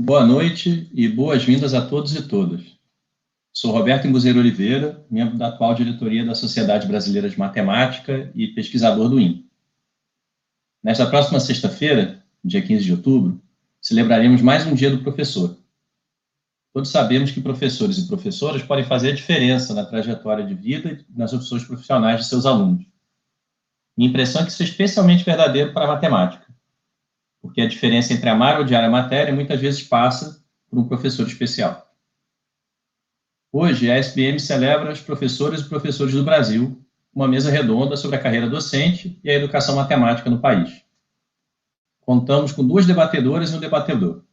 Boa noite e boas-vindas a todos e todas. Sou Roberto Imbuzeiro Oliveira, membro da atual diretoria da Sociedade Brasileira de Matemática e pesquisador do INPE. Nesta próxima sexta-feira, dia 15 de outubro, celebraremos mais um Dia do Professor. Todos sabemos que professores e professoras podem fazer a diferença na trajetória de vida e nas opções profissionais de seus alunos. Minha impressão é que isso é especialmente verdadeiro para a matemática, porque a diferença entre amar ou odiar a matéria muitas vezes passa por um professor especial. Hoje, a SBM celebra os professoras e professores do Brasil, uma mesa redonda sobre a carreira docente e a educação matemática no país. Contamos com duas debatedoras e um debatedor.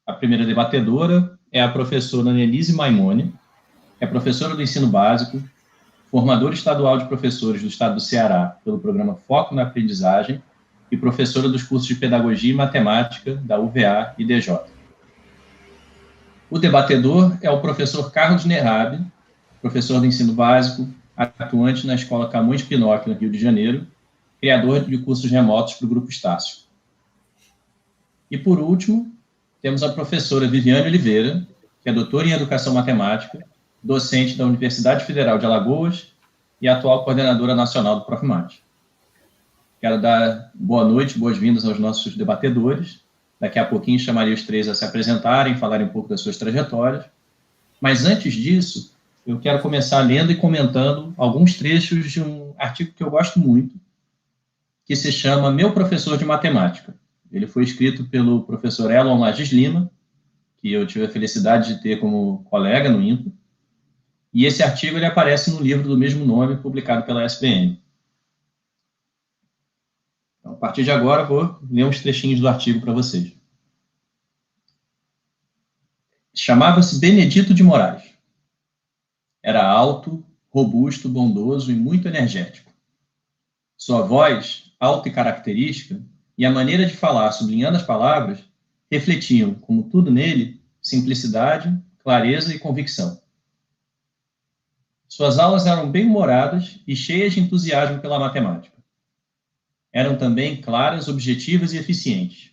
A primeira debatedora é a professora Annelise Maimone, que é professora do ensino básico, formadora estadual de professores do estado do Ceará pelo programa Foco na Aprendizagem e professora dos cursos de Pedagogia e Matemática da UVA e DJ. O debatedor é o professor Carlos Nerrabe, professor do ensino básico, atuante na Escola Camões Pinóquio, no Rio de Janeiro, criador de cursos remotos para o Grupo Estácio. E, por último, temos a professora Viviane Oliveira, que é doutora em Educação Matemática, docente da Universidade Federal de Alagoas e atual coordenadora nacional do Profimate. Quero dar boa noite, boas-vindas aos nossos debatedores. Daqui a pouquinho chamaria os três a se apresentarem, falarem um pouco das suas trajetórias. Mas antes disso, eu quero começar lendo e comentando alguns trechos de um artigo que eu gosto muito, que se chama Meu Professor de Matemática. Ele foi escrito pelo professor Elon Lages Lima, que eu tive a felicidade de ter como colega no INPE, e esse artigo ele aparece no livro do mesmo nome, publicado pela SBM. Então, a partir de agora, vou ler uns trechinhos do artigo para vocês. Chamava-se Benedito de Moraes. Era alto, robusto, bondoso e muito energético. Sua voz, alta e característica, e a maneira de falar, sublinhando as palavras, refletiam, como tudo nele, simplicidade, clareza e convicção. Suas aulas eram bem-humoradas e cheias de entusiasmo pela matemática. Eram também claras, objetivas e eficientes.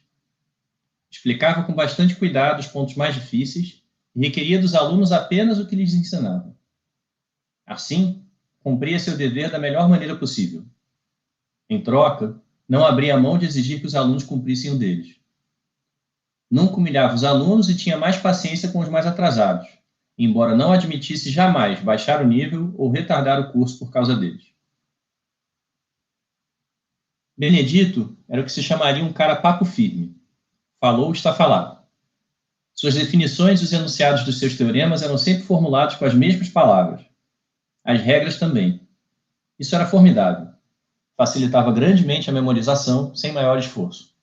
Explicava com bastante cuidado os pontos mais difíceis e requeria dos alunos apenas o que lhes ensinava. Assim, cumpria seu dever da melhor maneira possível. Em troca, não abria mão de exigir que os alunos cumprissem o deles. Nunca humilhava os alunos e tinha mais paciência com os mais atrasados, embora não admitisse jamais baixar o nível ou retardar o curso por causa deles. Benedito era o que se chamaria um cara papo firme. Falou, está falado. Suas definições e os enunciados dos seus teoremas eram sempre formulados com as mesmas palavras. As regras também. Isso era formidável. Facilitava grandemente a memorização, sem maior esforço.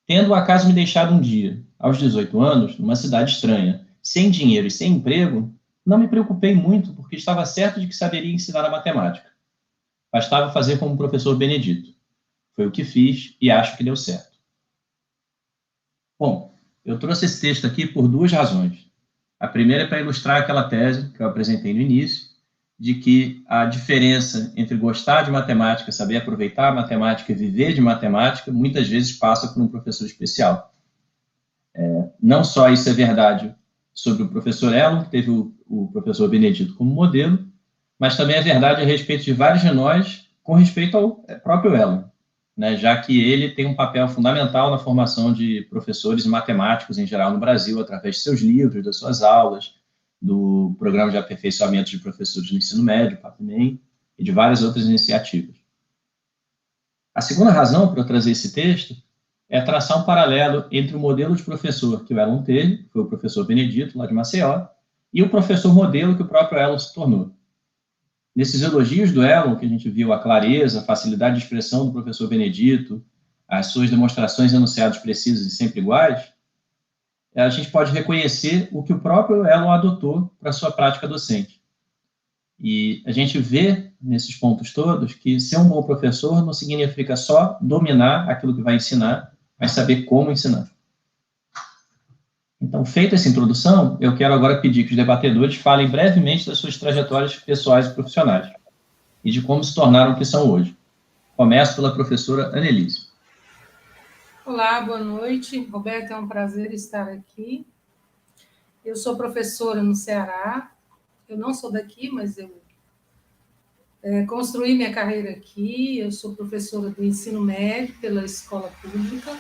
Tendo o acaso me deixado um dia, aos 18 anos, numa cidade estranha, sem dinheiro e sem emprego, não me preocupei muito, porque estava certo de que saberia ensinar a matemática. Bastava fazer como o professor Benedito. Foi o que fiz e acho que deu certo. Bom, eu trouxe esse texto aqui por duas razões. A primeira é para ilustrar aquela tese que eu apresentei no início, de que a diferença entre gostar de matemática, saber aproveitar a matemática e viver de matemática, muitas vezes passa por um professor especial. Não só isso é verdade sobre o professor Elon, que teve o professor Benedito como modelo, mas também é verdade a respeito de vários de nós com respeito ao próprio Elon, né, já que ele tem um papel fundamental na formação de professores e matemáticos em geral no Brasil, através de seus livros, das suas aulas, do Programa de Aperfeiçoamento de Professores no Ensino Médio, PAPMEM, e de várias outras iniciativas. A segunda razão para eu trazer esse texto é traçar um paralelo entre o modelo de professor que o Elon teve, que foi o professor Benedito, lá de Maceió, e o professor modelo que o próprio Elon se tornou. Nesses elogios do Elon, que a gente viu a clareza, a facilidade de expressão do professor Benedito, as suas demonstrações e enunciados precisos e sempre iguais, a gente pode reconhecer o que o próprio Elon adotou para a sua prática docente. E a gente vê, nesses pontos todos, que ser um bom professor não significa só dominar aquilo que vai ensinar, mas saber como ensinar. Então, feita essa introdução, eu quero agora pedir que os debatedores falem brevemente das suas trajetórias pessoais e profissionais e de como se tornaram o que são hoje. Começo pela professora Annelise. Olá, boa noite. Roberto, é um prazer estar aqui. Eu sou professora no Ceará. Eu não sou daqui, mas eu construí minha carreira aqui. Eu sou professora do ensino médio pela escola pública.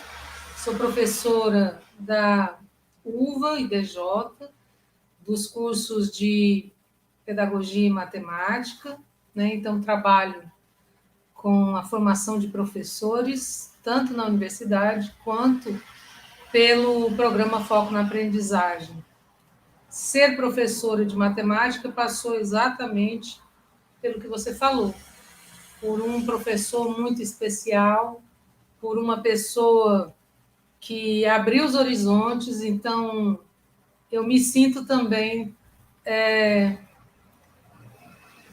Sou professora da UVA e DJ, dos cursos de pedagogia e matemática, né? Então, trabalho com a formação de professores, tanto na universidade quanto pelo programa Foco na Aprendizagem. Ser professora de matemática passou exatamente pelo que você falou, por um professor muito especial, por uma pessoa que abriu os horizontes, então eu me sinto também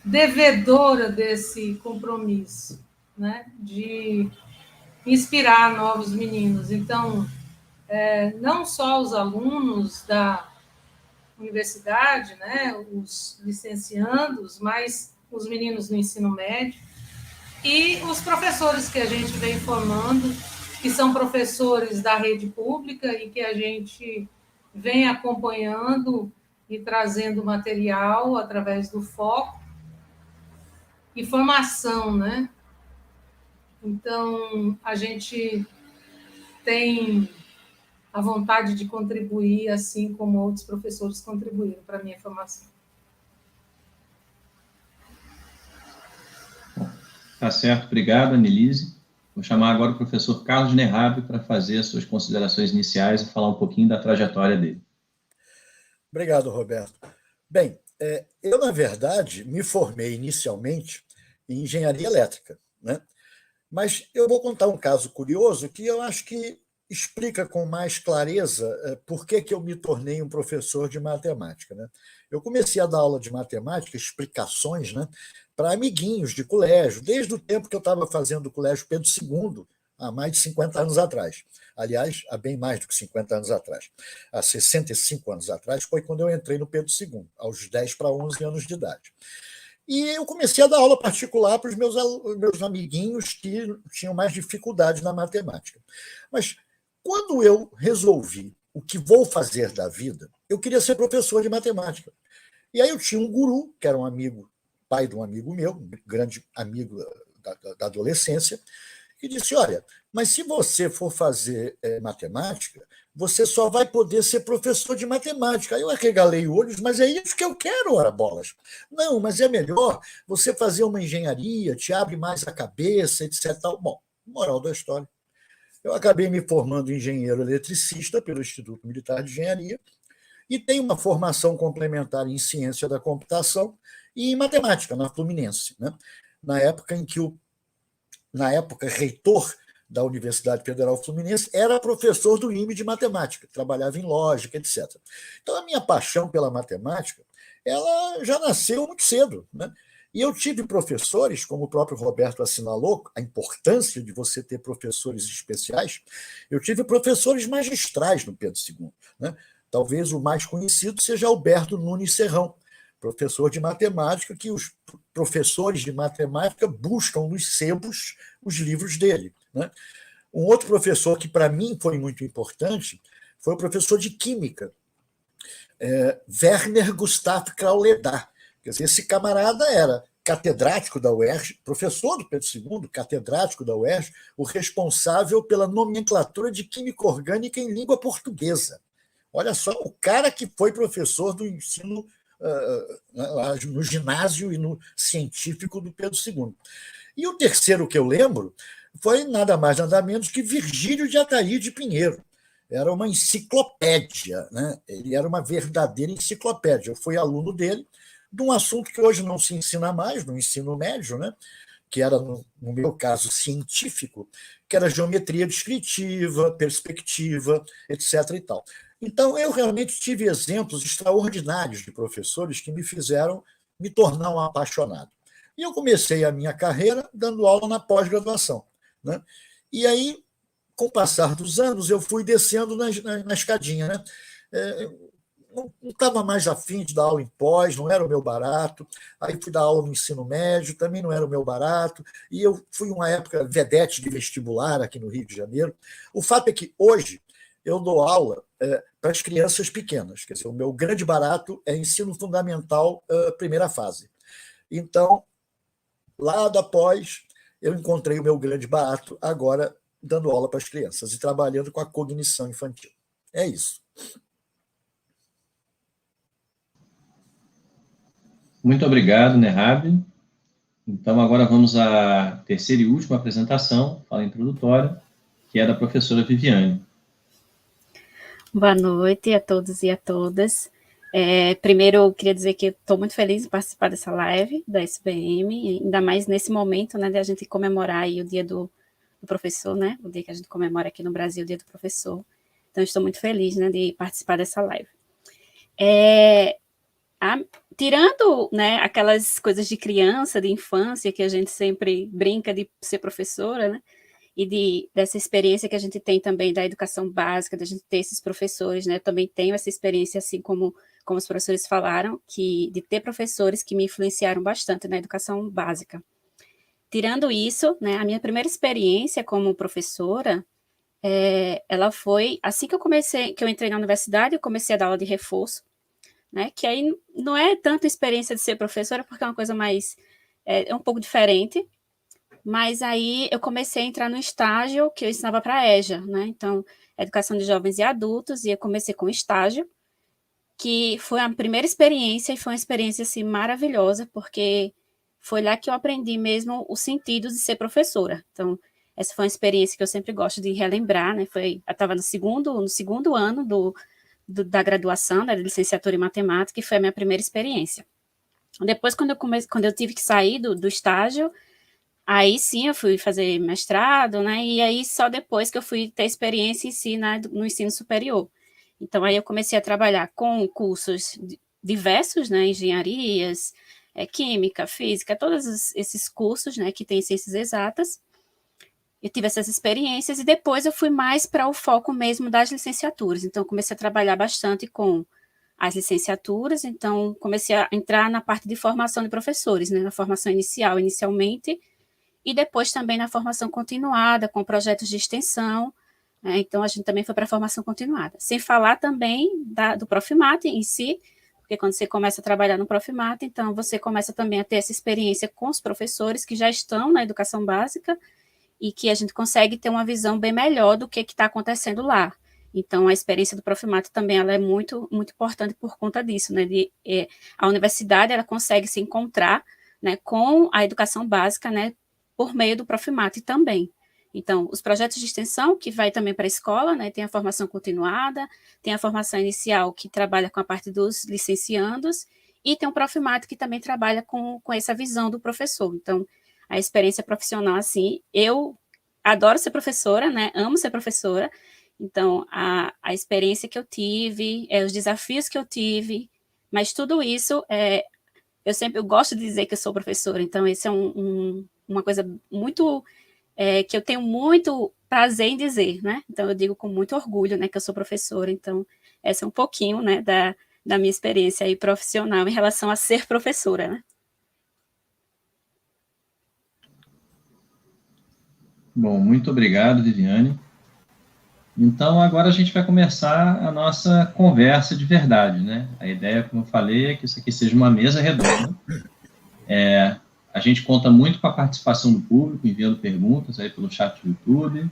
devedora desse compromisso, né, de inspirar novos meninos. Então, não só os alunos da universidade, né, os licenciandos, mas os meninos do ensino médio e os professores que a gente vem formando, que são professores da rede pública e que a gente vem acompanhando e trazendo material através do foco e formação, né? Então, a gente tem a vontade de contribuir, assim como outros professores contribuíram para a minha formação. Tá certo, obrigado, Anelise. Vou chamar agora o professor Carlos Nerrabe para fazer as suas considerações iniciais e falar um pouquinho da trajetória dele. Obrigado, Roberto. Bem, eu, na verdade, me formei inicialmente em engenharia elétrica, né? Mas eu vou contar um caso curioso que eu acho que explica com mais clareza por que eu me tornei um professor de matemática, né? Eu comecei a dar aula de matemática, explicações, né, para amiguinhos de colégio, desde o tempo que eu estava fazendo o Colégio Pedro II, há mais de 50 anos atrás. Aliás, há bem mais do que 50 anos atrás. Há 65 anos atrás foi quando eu entrei no Pedro II, aos 10 para 11 anos de idade. E eu comecei a dar aula particular para os meus amiguinhos que tinham mais dificuldade na matemática. Mas quando eu resolvi o que vou fazer da vida, eu queria ser professor de matemática. E aí eu tinha um guru, que era um amigo, pai de um amigo meu, um grande amigo da adolescência, que disse: olha, mas se você for fazer matemática, você só vai poder ser professor de matemática. Aí eu arregalei olhos, mas é isso que eu quero, ora bolas. Não, mas é melhor você fazer uma engenharia, te abre mais a cabeça, etc. Bom, moral da história. Eu acabei me formando engenheiro eletricista pelo Instituto Militar de Engenharia e tenho uma formação complementar em ciência da computação e em matemática na Fluminense, né? Na época em que na época, reitor da Universidade Federal Fluminense, era professor do IME de matemática, trabalhava em lógica, etc. Então, a minha paixão pela matemática, ela já nasceu muito cedo, né? E eu tive professores, como o próprio Roberto assinalou, a importância de você ter professores especiais. Eu tive professores magistrais no Pedro II, né? Talvez o mais conhecido seja Alberto Nunes Serrão, professor de matemática, que os professores de matemática buscam nos sebos os livros dele, né? Um outro professor que para mim foi muito importante foi o professor de química, Werner Gustav Krauledar. Quer dizer, esse camarada era catedrático da UERJ, professor do Pedro II, catedrático da UERJ, o responsável pela nomenclatura de química orgânica em língua portuguesa. Olha só, o cara que foi professor do ensino no ginásio e no científico do Pedro II. E o terceiro que eu lembro foi nada mais nada menos que Virgílio de Ataíde Pinheiro. Era uma enciclopédia, né? Ele era uma verdadeira enciclopédia. Eu fui aluno dele de um assunto que hoje não se ensina mais no ensino médio, né? Que era, no meu caso, científico, que era geometria descritiva, perspectiva, etc. e tal. Então, eu realmente tive exemplos extraordinários de professores que me fizeram me tornar um apaixonado. E eu comecei a minha carreira dando aula na pós-graduação, né? E aí, com o passar dos anos, eu fui descendo na escadinha, né? não estava mais afim de dar aula em pós, não era o meu barato. Aí fui dar aula no ensino médio, também não era o meu barato. E eu fui, uma época, vedete de vestibular aqui no Rio de Janeiro. O fato é que hoje eu dou aula para as crianças pequenas. Quer dizer, o meu grande barato é ensino fundamental, primeira fase. Então, lá da pós, eu encontrei o meu grande barato, agora dando aula para as crianças e trabalhando com a cognição infantil. É isso. Muito obrigado, Nerhab. Então, agora vamos à terceira e última apresentação, fala introdutória, que é da professora Viviane. Boa noite a todos e a todas. Primeiro, eu queria dizer que eu estou muito feliz em participar dessa live da SBM, ainda mais nesse momento, né, de a gente comemorar aí o dia do professor, né, o dia que a gente comemora aqui no Brasil, o dia do professor. Então, estou muito feliz, né, de participar dessa live. Tirando, né, aquelas coisas de criança, de infância, que a gente sempre brinca de ser professora, né, e dessa experiência que a gente tem também da educação básica, da gente ter esses professores, né, eu também tenho essa experiência, assim como os professores falaram, de ter professores que me influenciaram bastante na educação básica. Tirando isso, né, a minha primeira experiência como professora, ela foi, assim que eu entrei na universidade, eu comecei a dar aula de reforço, né, que aí não é tanto a experiência de ser professora, porque é uma coisa mais, é um pouco diferente, mas aí eu comecei a entrar no estágio que eu ensinava para a EJA, né, então, Educação de Jovens e Adultos, e eu comecei com estágio, que foi a primeira experiência, e foi uma experiência, assim, maravilhosa, porque foi lá que eu aprendi mesmo o sentido de ser professora. Então, essa foi uma experiência que eu sempre gosto de relembrar, né, eu estava no segundo ano da graduação, da licenciatura em matemática, e foi a minha primeira experiência. Depois, quando eu tive que sair do estágio, aí sim eu fui fazer mestrado, né, e aí só depois que eu fui ter experiência em si, né, no ensino superior. Então, aí eu comecei a trabalhar com cursos diversos, né, engenharias, química, física, todos esses cursos, né, que tem ciências exatas. Eu tive essas experiências e depois eu fui mais para o foco mesmo das licenciaturas. Então, comecei a trabalhar bastante com as licenciaturas, então comecei a entrar na parte de formação de professores, né, na formação inicialmente, e depois também na formação continuada, com projetos de extensão, né, então a gente também foi para a formação continuada. Sem falar também do Profimat em si, porque quando você começa a trabalhar no Profimat, então você começa também a ter essa experiência com os professores que já estão na educação básica, e que a gente consegue ter uma visão bem melhor do que está acontecendo lá. Então, a experiência do Profimat também ela é muito, muito importante por conta disso, né? A universidade ela consegue se encontrar, né, com a educação básica, né, por meio do Profimat também. Então, os projetos de extensão, que vai também para a escola, né, tem a formação continuada, tem a formação inicial, que trabalha com a parte dos licenciandos, e tem o Profimat, que também trabalha com essa visão do professor. Então, a experiência profissional, assim, eu adoro ser professora, né, amo ser professora, então, a experiência que eu tive, os desafios que eu tive, mas tudo isso, eu gosto de dizer que eu sou professora, então, isso é uma coisa muito, que eu tenho muito prazer em dizer, né, então, eu digo com muito orgulho, né, que eu sou professora, então, essa é um pouquinho, né, da minha experiência aí profissional em relação a ser professora, né. Bom, muito obrigado, Viviane. Então, agora a gente vai começar a nossa conversa de verdade, né? A ideia, como eu falei, é que isso aqui seja uma mesa redonda. A gente conta muito com a participação do público, enviando perguntas aí pelo chat do YouTube,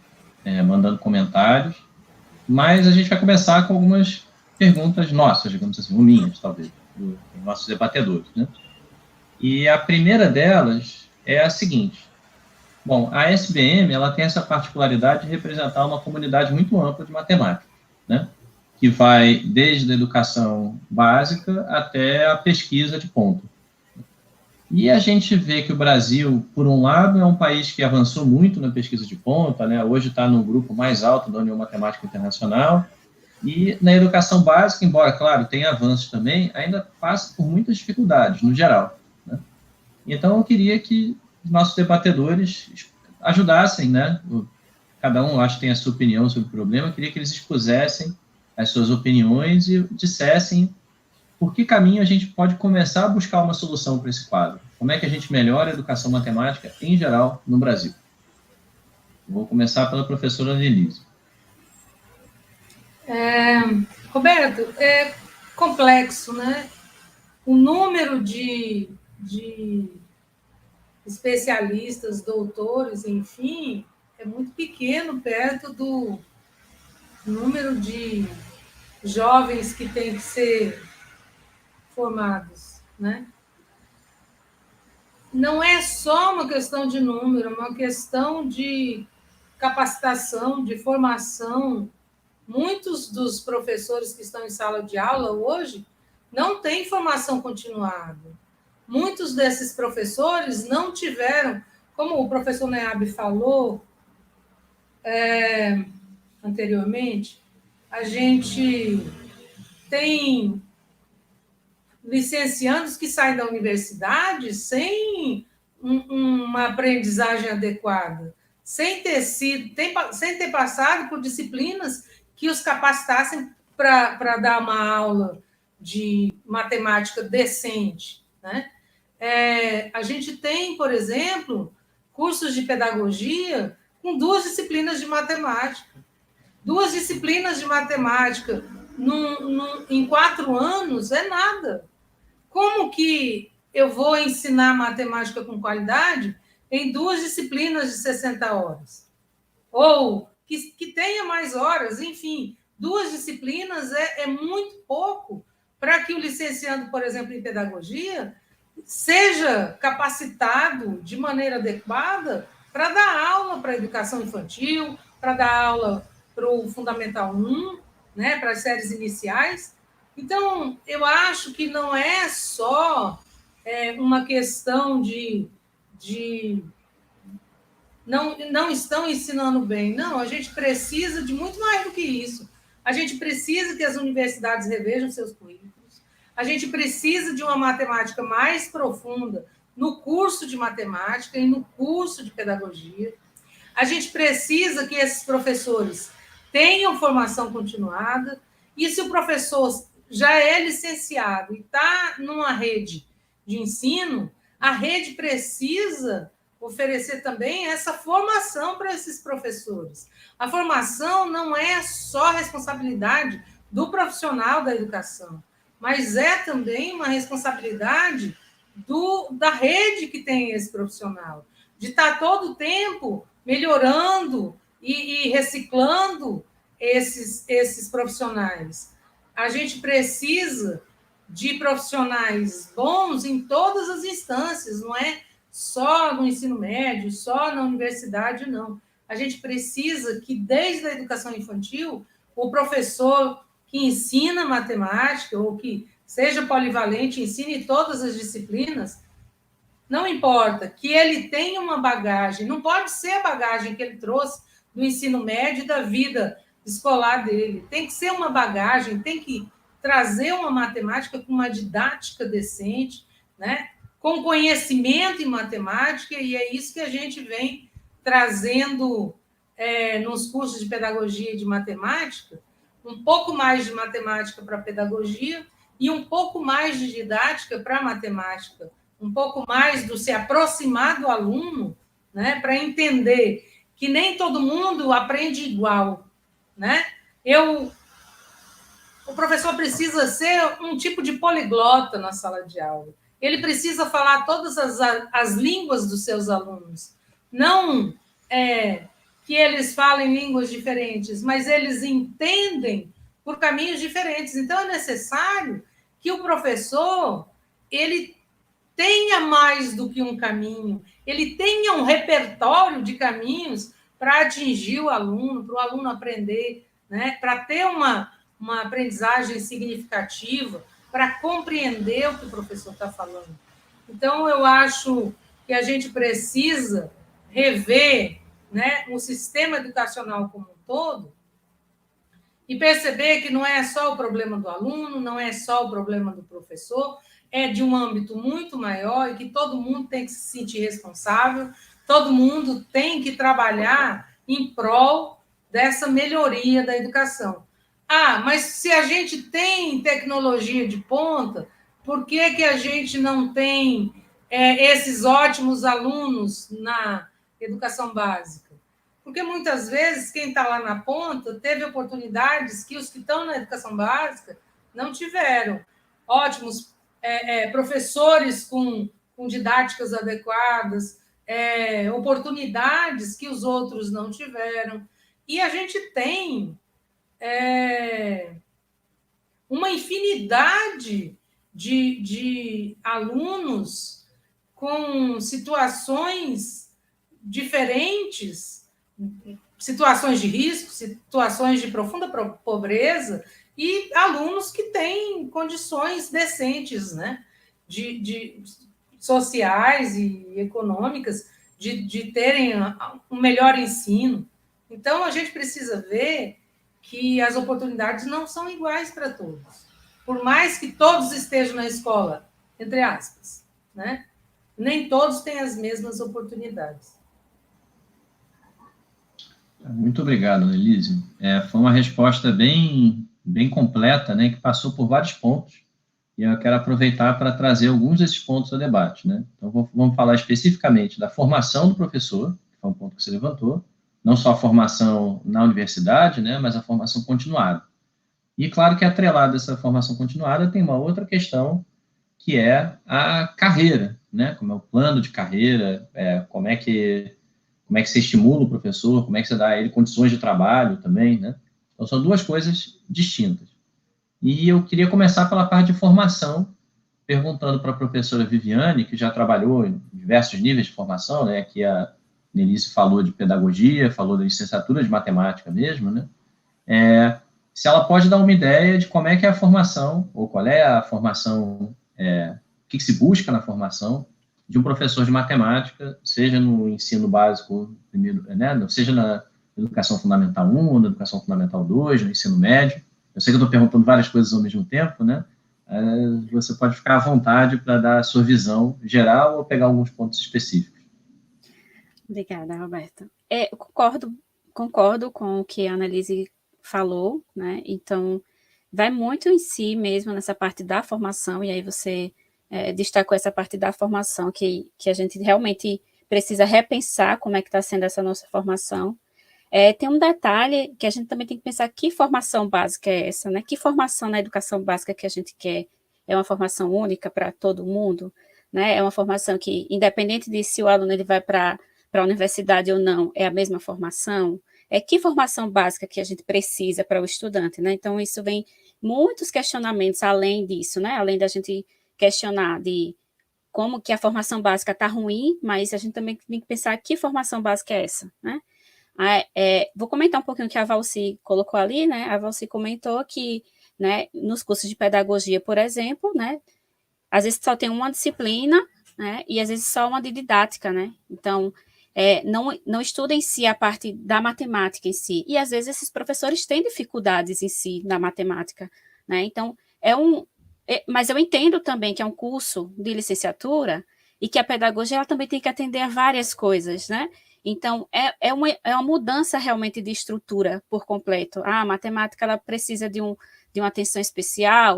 mandando comentários, mas a gente vai começar com algumas perguntas nossas, digamos assim, ou minhas, talvez, dos nossos debatedores, né? E a primeira delas é a seguinte. Bom, a SBM ela tem essa particularidade de representar uma comunidade muito ampla de matemática, né? Que vai desde a educação básica até a pesquisa de ponta. E a gente vê que o Brasil, por um lado, é um país que avançou muito na pesquisa de ponta, né? Hoje está no grupo mais alto da União Matemática Internacional, e na educação básica, embora, claro, tenha avanços também, ainda passa por muitas dificuldades, no geral, né? Então, eu queria que os nossos debatedores ajudassem, né? Cada um, acho que tem a sua opinião sobre o problema, eu queria que eles expusessem as suas opiniões e dissessem por que caminho a gente pode começar a buscar uma solução para esse quadro. Como é que a gente melhora a educação matemática em geral no Brasil? Vou começar pela professora Annelise. Roberto, é complexo, né? O número de especialistas, doutores, enfim, é muito pequeno perto do número de jovens que têm que ser formados, né? Não é só uma questão de número, é uma questão de capacitação, de formação. Muitos dos professores que estão em sala de aula hoje não têm formação continuada. Muitos desses professores não tiveram, como o professor Neab falou anteriormente, a gente tem licenciandos que saem da universidade sem uma aprendizagem adequada, sem ter passado por disciplinas que os capacitassem para dar uma aula de matemática decente, né? A gente tem, por exemplo, cursos de pedagogia com 2 disciplinas de matemática. 2 disciplinas de matemática em 4 anos é nada. Como que eu vou ensinar matemática com qualidade em 2 disciplinas de 60 horas? Ou que tenha mais horas, enfim, 2 disciplinas é muito pouco para que o licenciando, por exemplo, em pedagogia, seja capacitado de maneira adequada para dar aula para a educação infantil, para dar aula para o Fundamental 1, né, para as séries iniciais. Então, eu acho que não é só uma questão de não estão ensinando bem. Não, a gente precisa de muito mais do que isso. A gente precisa que as universidades revejam seus currículos. A gente precisa de uma matemática mais profunda no curso de matemática e no curso de pedagogia. A gente precisa que esses professores tenham formação continuada. E se o professor já é licenciado e está numa rede de ensino, a rede precisa oferecer também essa formação para esses professores. A formação não é só responsabilidade do profissional da educação, mas é também uma responsabilidade da rede que tem esse profissional, de estar todo o tempo melhorando e reciclando esses profissionais. A gente precisa de profissionais bons em todas as instâncias, não é só no ensino médio, só na universidade, não. A gente precisa que, desde a educação infantil, o professor que ensina matemática, ou que seja polivalente, ensine todas as disciplinas, não importa, que ele tenha uma bagagem, não pode ser a bagagem que ele trouxe do ensino médio e da vida escolar dele, tem que ser uma bagagem, tem que trazer uma matemática com uma didática decente, né? Com conhecimento em matemática, e é isso que a gente vem trazendo nos cursos de pedagogia e de matemática, um pouco mais de matemática para pedagogia e um pouco mais de didática para matemática, um pouco mais do se aproximar do aluno, né, para entender que nem todo mundo aprende igual, né? O professor precisa ser um tipo de poliglota na sala de aula. Ele precisa falar todas as línguas dos seus alunos. Não que eles falem línguas diferentes, mas eles entendem por caminhos diferentes. Então, é necessário que o professor ele tenha mais do que um caminho, ele tenha um repertório de caminhos para atingir o aluno, para o aluno aprender, né? Para ter uma aprendizagem significativa, para compreender o que o professor está falando. Então, eu acho que a gente precisa rever, né, o sistema educacional como um todo e perceber que não é só o problema do aluno, não é só o problema do professor, é de um âmbito muito maior e que todo mundo tem que se sentir responsável, todo mundo tem que trabalhar em prol dessa melhoria da educação. mas se a gente tem tecnologia de ponta, por que, que a gente não tem esses ótimos alunos na educação básica? Porque muitas vezes quem está lá na ponta teve oportunidades que os que estão na educação básica não tiveram. Ótimos professores com didáticas adequadas, oportunidades que os outros não tiveram. E a gente tem uma infinidade de alunos com situações diferentes, situações de risco, situações de profunda pobreza, e alunos que têm condições decentes, né, de sociais e econômicas, de terem um melhor ensino. Então, a gente precisa ver que as oportunidades não são iguais para todos. Por mais que todos estejam na escola, entre aspas, né? Nem todos têm as mesmas oportunidades. Muito obrigado, Annelise. Foi uma resposta bem completa, né, que passou por vários pontos, e eu quero aproveitar para trazer alguns desses pontos ao debate, né? Então, vamos falar especificamente da formação do professor, que foi um ponto que você levantou, não só a formação na universidade, né, mas a formação continuada. E claro que atrelado a essa formação continuada tem uma outra questão, que é a carreira, né? Como é o plano de carreira, como é que você estimula o professor, como é que você dá a ele condições de trabalho também, né? Então, são duas coisas distintas. E eu queria começar pela parte de formação, perguntando para a professora Viviane, que já trabalhou em diversos níveis de formação, né? Aqui a Annelise falou de pedagogia, falou da licenciatura de matemática mesmo, né? Se ela pode dar uma ideia de como é que é a formação, ou qual é a formação, o que se busca na formação de um professor de matemática, seja no ensino básico, primeiro, né, seja na educação fundamental 1, na educação fundamental 2, no ensino médio. Eu sei que eu estou perguntando várias coisas ao mesmo tempo, né? Você pode ficar à vontade para dar a sua visão geral ou pegar alguns pontos específicos. Obrigada, Roberta. Eu concordo com o que a Annelise falou, né? Então, vai muito em si mesmo nessa parte da formação, e aí você destacou essa parte da formação, que a gente realmente precisa repensar como é que está sendo essa nossa formação. Tem um detalhe que a gente também tem que pensar: que formação básica é essa, né? Que formação na educação básica que a gente quer? É uma formação única para todo mundo, né? É uma formação que, independente de se o aluno ele vai para a universidade ou não, é a mesma formação? Que formação básica que a gente precisa para o estudante, né? Então, isso vem muitos questionamentos além disso, né? Além da gente questionar de como que a formação básica está ruim, mas a gente também tem que pensar que formação básica é essa, né? Vou comentar um pouquinho o que a Valci colocou ali, né? A Valci comentou que, né, nos cursos de pedagogia, por exemplo, né, às vezes só tem uma disciplina, né, e às vezes só uma de didática, né? Então, não estuda em si a parte da matemática em si, e às vezes esses professores têm dificuldades em si na matemática, né? Então, mas eu entendo também que é um curso de licenciatura e que a pedagogia ela também tem que atender a várias coisas, né? Então, é uma mudança realmente de estrutura por completo. A matemática ela precisa de uma atenção especial,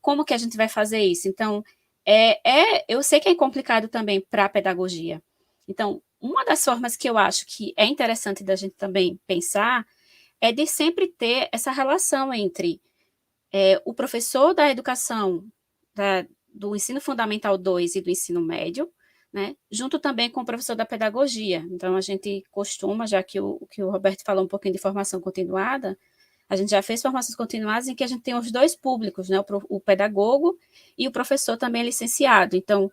como que a gente vai fazer isso? Então, eu sei que é complicado também para a pedagogia. Então, uma das formas que eu acho que é interessante da gente também pensar é de sempre ter essa relação entre o professor da educação do ensino fundamental 2 e do ensino médio, né, junto também com o professor da pedagogia. Então, a gente costuma, já que o Roberto falou um pouquinho de formação continuada, a gente já fez formações continuadas em que a gente tem os dois públicos, né, o pedagogo e o professor também licenciado. Então,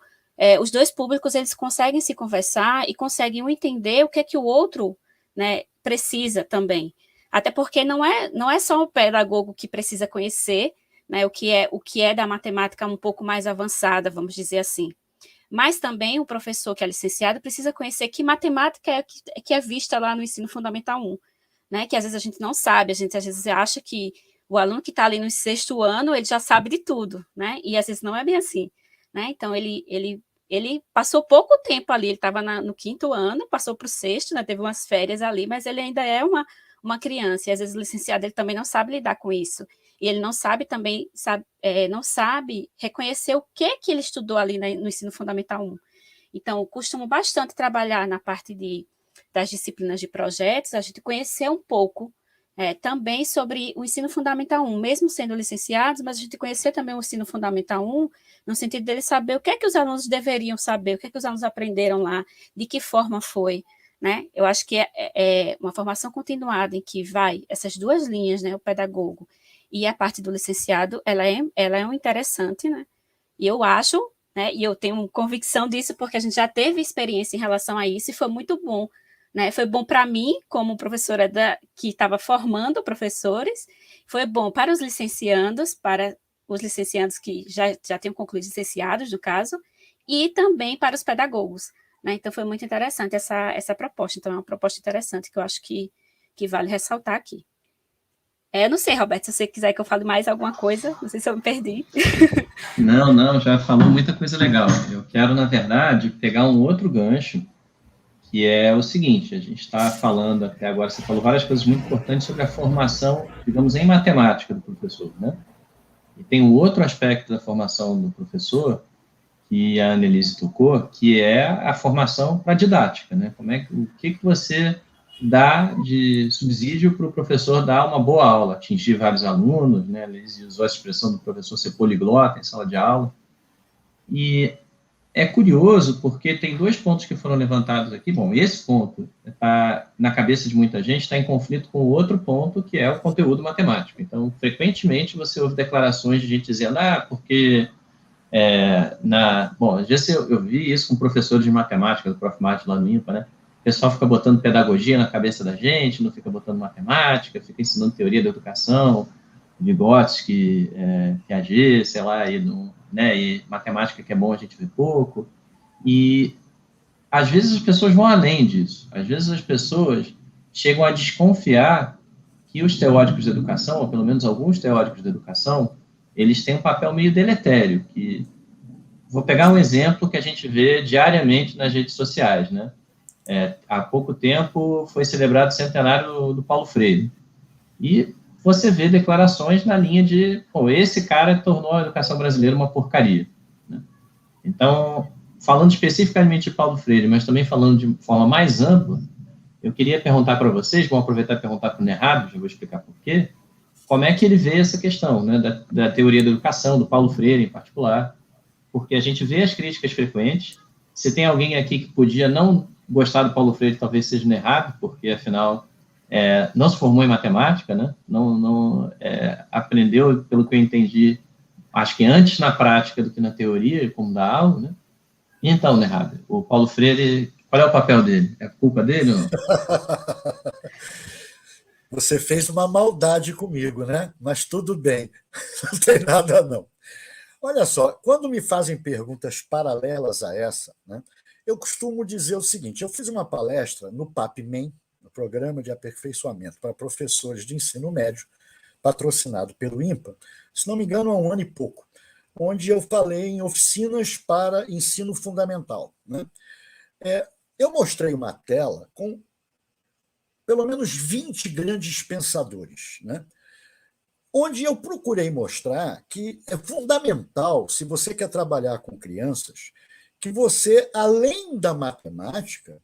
os dois públicos, eles conseguem se conversar e conseguem entender o que é que o outro, né, precisa também. Até porque não é só o pedagogo que precisa conhecer, né, o que é da matemática um pouco mais avançada, vamos dizer assim. Mas também o professor que é licenciado precisa conhecer que matemática que é vista lá no ensino fundamental 1, né? Que às vezes a gente não sabe, a gente às vezes acha que o aluno que está ali no 6º ano, ele já sabe de tudo, né? E às vezes não é bem assim, né? Então, ele passou pouco tempo ali, ele estava no 5º ano, passou para o 6º, né? Teve umas férias ali, mas ele ainda é uma criança, e às vezes o licenciado ele também não sabe lidar com isso, e ele não sabe também, não sabe reconhecer o que ele estudou ali no ensino fundamental 1. Então, eu costumo bastante trabalhar na parte das disciplinas de projetos, a gente conhecer um pouco também sobre o ensino fundamental 1, mesmo sendo licenciados, mas a gente conhecer também o ensino fundamental 1, no sentido deles saber o que é que os alunos deveriam saber, o que é que os alunos aprenderam lá, de que forma foi, né? Eu acho que é uma formação continuada em que vai essas duas linhas, né, o pedagogo e a parte do licenciado, ela é um interessante, né? E eu acho, né, e eu tenho convicção disso porque a gente já teve experiência em relação a isso e foi muito bom, né? Foi bom para mim, como professora que estava formando professores, foi bom para os licenciandos que já tinham concluído licenciados, no caso, e também para os pedagogos, né? Então, foi muito interessante essa proposta. Então, é uma proposta interessante que eu acho que vale ressaltar aqui. Eu não sei, Roberto, se você quiser que eu fale mais alguma coisa, não sei se eu me perdi. Não, já falou muita coisa legal. Eu quero, na verdade, pegar um outro gancho, que é o seguinte, a gente está falando até agora, você falou várias coisas muito importantes sobre a formação, digamos, em matemática do professor, né? E tem um outro aspecto da formação do professor, que a Annelise tocou, que é a formação para a didática, né? O que você dá de subsídio para o professor dar uma boa aula, atingir vários alunos, né? Annelise usou a expressão do professor ser poliglota em sala de aula. E é curioso porque tem 2 pontos que foram levantados aqui. Bom, esse ponto está na cabeça de muita gente, está em conflito com o outro ponto, que é o conteúdo matemático. Então, frequentemente você ouve declarações de gente dizendo, porque bom, às vezes eu vi isso com professores de matemática, do Prof. Mate lá no IMPA, né? O pessoal fica botando pedagogia na cabeça da gente, não fica botando matemática, fica ensinando teoria da educação, Vygotsky, Piaget, sei lá, e matemática que é bom a gente vê pouco. E às vezes as pessoas vão além disso. Às vezes as pessoas chegam a desconfiar que os teóricos de educação, ou pelo menos alguns teóricos de educação, eles têm um papel meio deletério. Vou pegar um exemplo que a gente vê diariamente nas redes sociais, né? Há pouco tempo foi celebrado o centenário do Paulo Freire. E você vê declarações na linha de, esse cara tornou a educação brasileira uma porcaria, né? Então, falando especificamente de Paulo Freire, mas também falando de forma mais ampla, eu queria perguntar para vocês, vou aproveitar e perguntar para o Nerhab, já vou explicar por quê, como é que ele vê essa questão, né, da teoria da educação, do Paulo Freire em particular, porque a gente vê as críticas frequentes. Se tem alguém aqui que podia não gostar do Paulo Freire, talvez seja o Nerhab, porque, afinal, não se formou em matemática, né? Não aprendeu, pelo que eu entendi, acho que antes na prática do que na teoria, como dar aula, né? E então, Nerhab, o Paulo Freire, qual é o papel dele? É culpa dele ou não? Você fez uma maldade comigo, né? Mas tudo bem, não tem nada não. Olha só, quando me fazem perguntas paralelas a essa, né, eu costumo dizer o seguinte: eu fiz uma palestra no PAPMEN, no Programa de Aperfeiçoamento para Professores de Ensino Médio, patrocinado pelo IMPA, se não me engano, há 1 ano e pouco, onde eu falei em oficinas para ensino fundamental, né? Eu mostrei uma tela com pelo menos 20 grandes pensadores, né? Onde eu procurei mostrar que é fundamental, se você quer trabalhar com crianças, que você, além da matemática,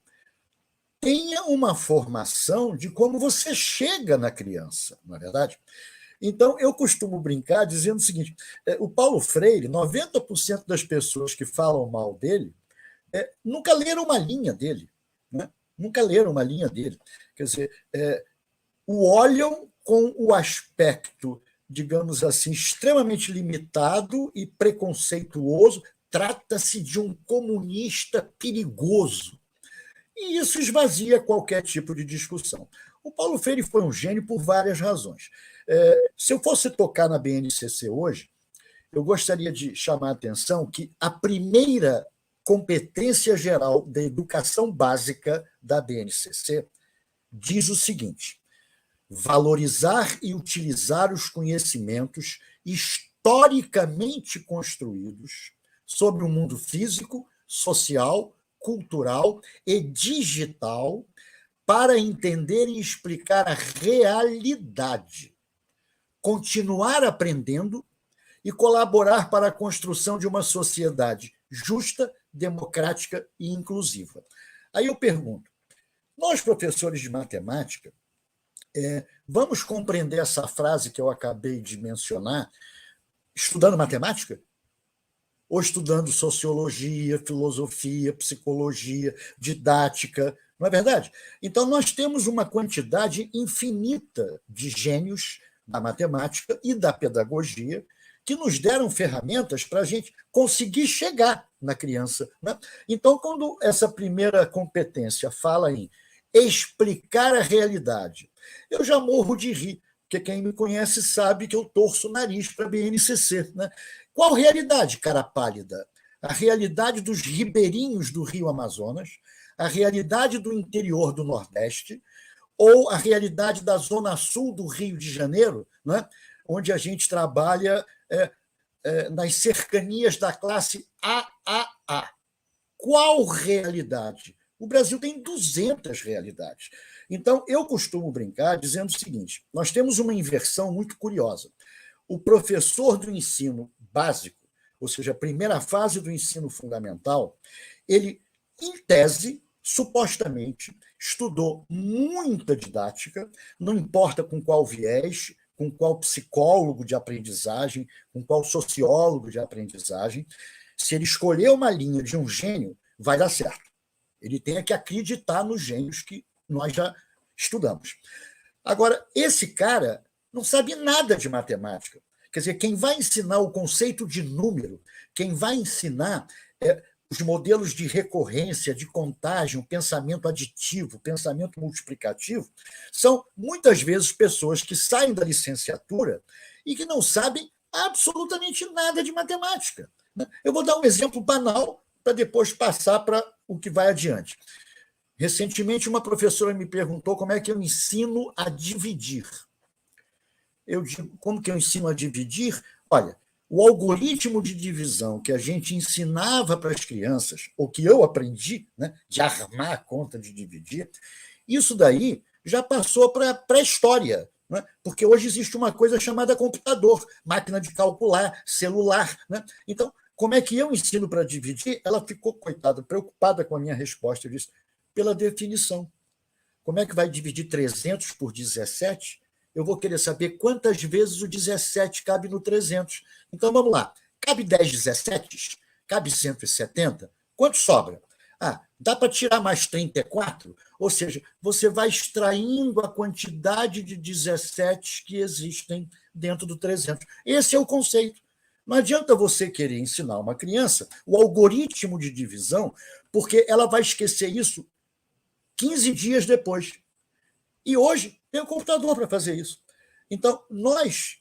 tenha uma formação de como você chega na criança, não é verdade? Então, eu costumo brincar dizendo o seguinte: o Paulo Freire, 90% das pessoas que falam mal dele nunca leram uma linha dele, né? Nunca leram uma linha dele. Quer dizer, o olham com o aspecto, digamos assim, extremamente limitado e preconceituoso. Trata-se de um comunista perigoso. E isso esvazia qualquer tipo de discussão. O Paulo Freire foi um gênio por várias razões. Se eu fosse tocar na BNCC hoje, eu gostaria de chamar a atenção que a primeira competência geral da educação básica da BNCC diz o seguinte: valorizar e utilizar os conhecimentos historicamente construídos sobre o mundo físico, social, cultural e digital para entender e explicar a realidade, continuar aprendendo e colaborar para a construção de uma sociedade justa, democrática e inclusiva. Aí eu pergunto, nós, professores de matemática, vamos compreender essa frase que eu acabei de mencionar estudando matemática? Ou estudando sociologia, filosofia, psicologia, didática, não é verdade? Então, nós temos uma quantidade infinita de gênios da matemática e da pedagogia que nos deram ferramentas para a gente conseguir chegar na criança, né? Então, quando essa primeira competência fala em explicar a realidade, eu já morro de rir, porque quem me conhece sabe que eu torço o nariz para a BNCC, né? Qual realidade, cara pálida? A realidade dos ribeirinhos do Rio Amazonas, a realidade do interior do Nordeste, ou a realidade da Zona Sul do Rio de Janeiro, né? Onde a gente trabalha nas cercanias da classe AAA. Qual realidade? O Brasil tem 200 realidades. Então, eu costumo brincar dizendo o seguinte, nós temos uma inversão muito curiosa. O professor do ensino básico, ou seja, a primeira fase do ensino fundamental, ele, em tese, supostamente, estudou muita didática, não importa com qual viés, com qual psicólogo de aprendizagem, com qual sociólogo de aprendizagem. Se ele escolher uma linha de um gênio, vai dar certo. Ele tem que acreditar nos gênios que nós já estudamos. Agora, esse cara não sabe nada de matemática. Quer dizer, quem vai ensinar o conceito de número, quem vai ensinar os modelos de recorrência, de contagem, pensamento aditivo, pensamento multiplicativo, são muitas vezes pessoas que saem da licenciatura e que não sabem absolutamente nada de matemática. Eu vou dar um exemplo banal para depois passar para o que vai adiante. Recentemente, uma professora me perguntou como é que eu ensino a dividir. Eu digo, como que eu ensino a dividir? Olha, o algoritmo de divisão que a gente ensinava para as crianças, ou que eu aprendi, né, de armar a conta de dividir, isso daí já passou para a pré-história, né? Porque hoje existe uma coisa chamada computador, máquina de calcular, celular. Né? Então, como é que eu ensino para dividir? Ela ficou, coitada, preocupada com a minha resposta. Eu disse, pela definição. Como é que vai dividir 300 por 17? Eu vou querer saber quantas vezes o 17 cabe no 300. Então, vamos lá. Cabe 10 17? Cabe 170? Quanto sobra? Dá para tirar mais 34? Ou seja, você vai extraindo a quantidade de 17 que existem dentro do 300. Esse é o conceito. Não adianta você querer ensinar uma criança o algoritmo de divisão, porque ela vai esquecer isso 15 dias depois. E hoje tem um computador para fazer isso. Então, nós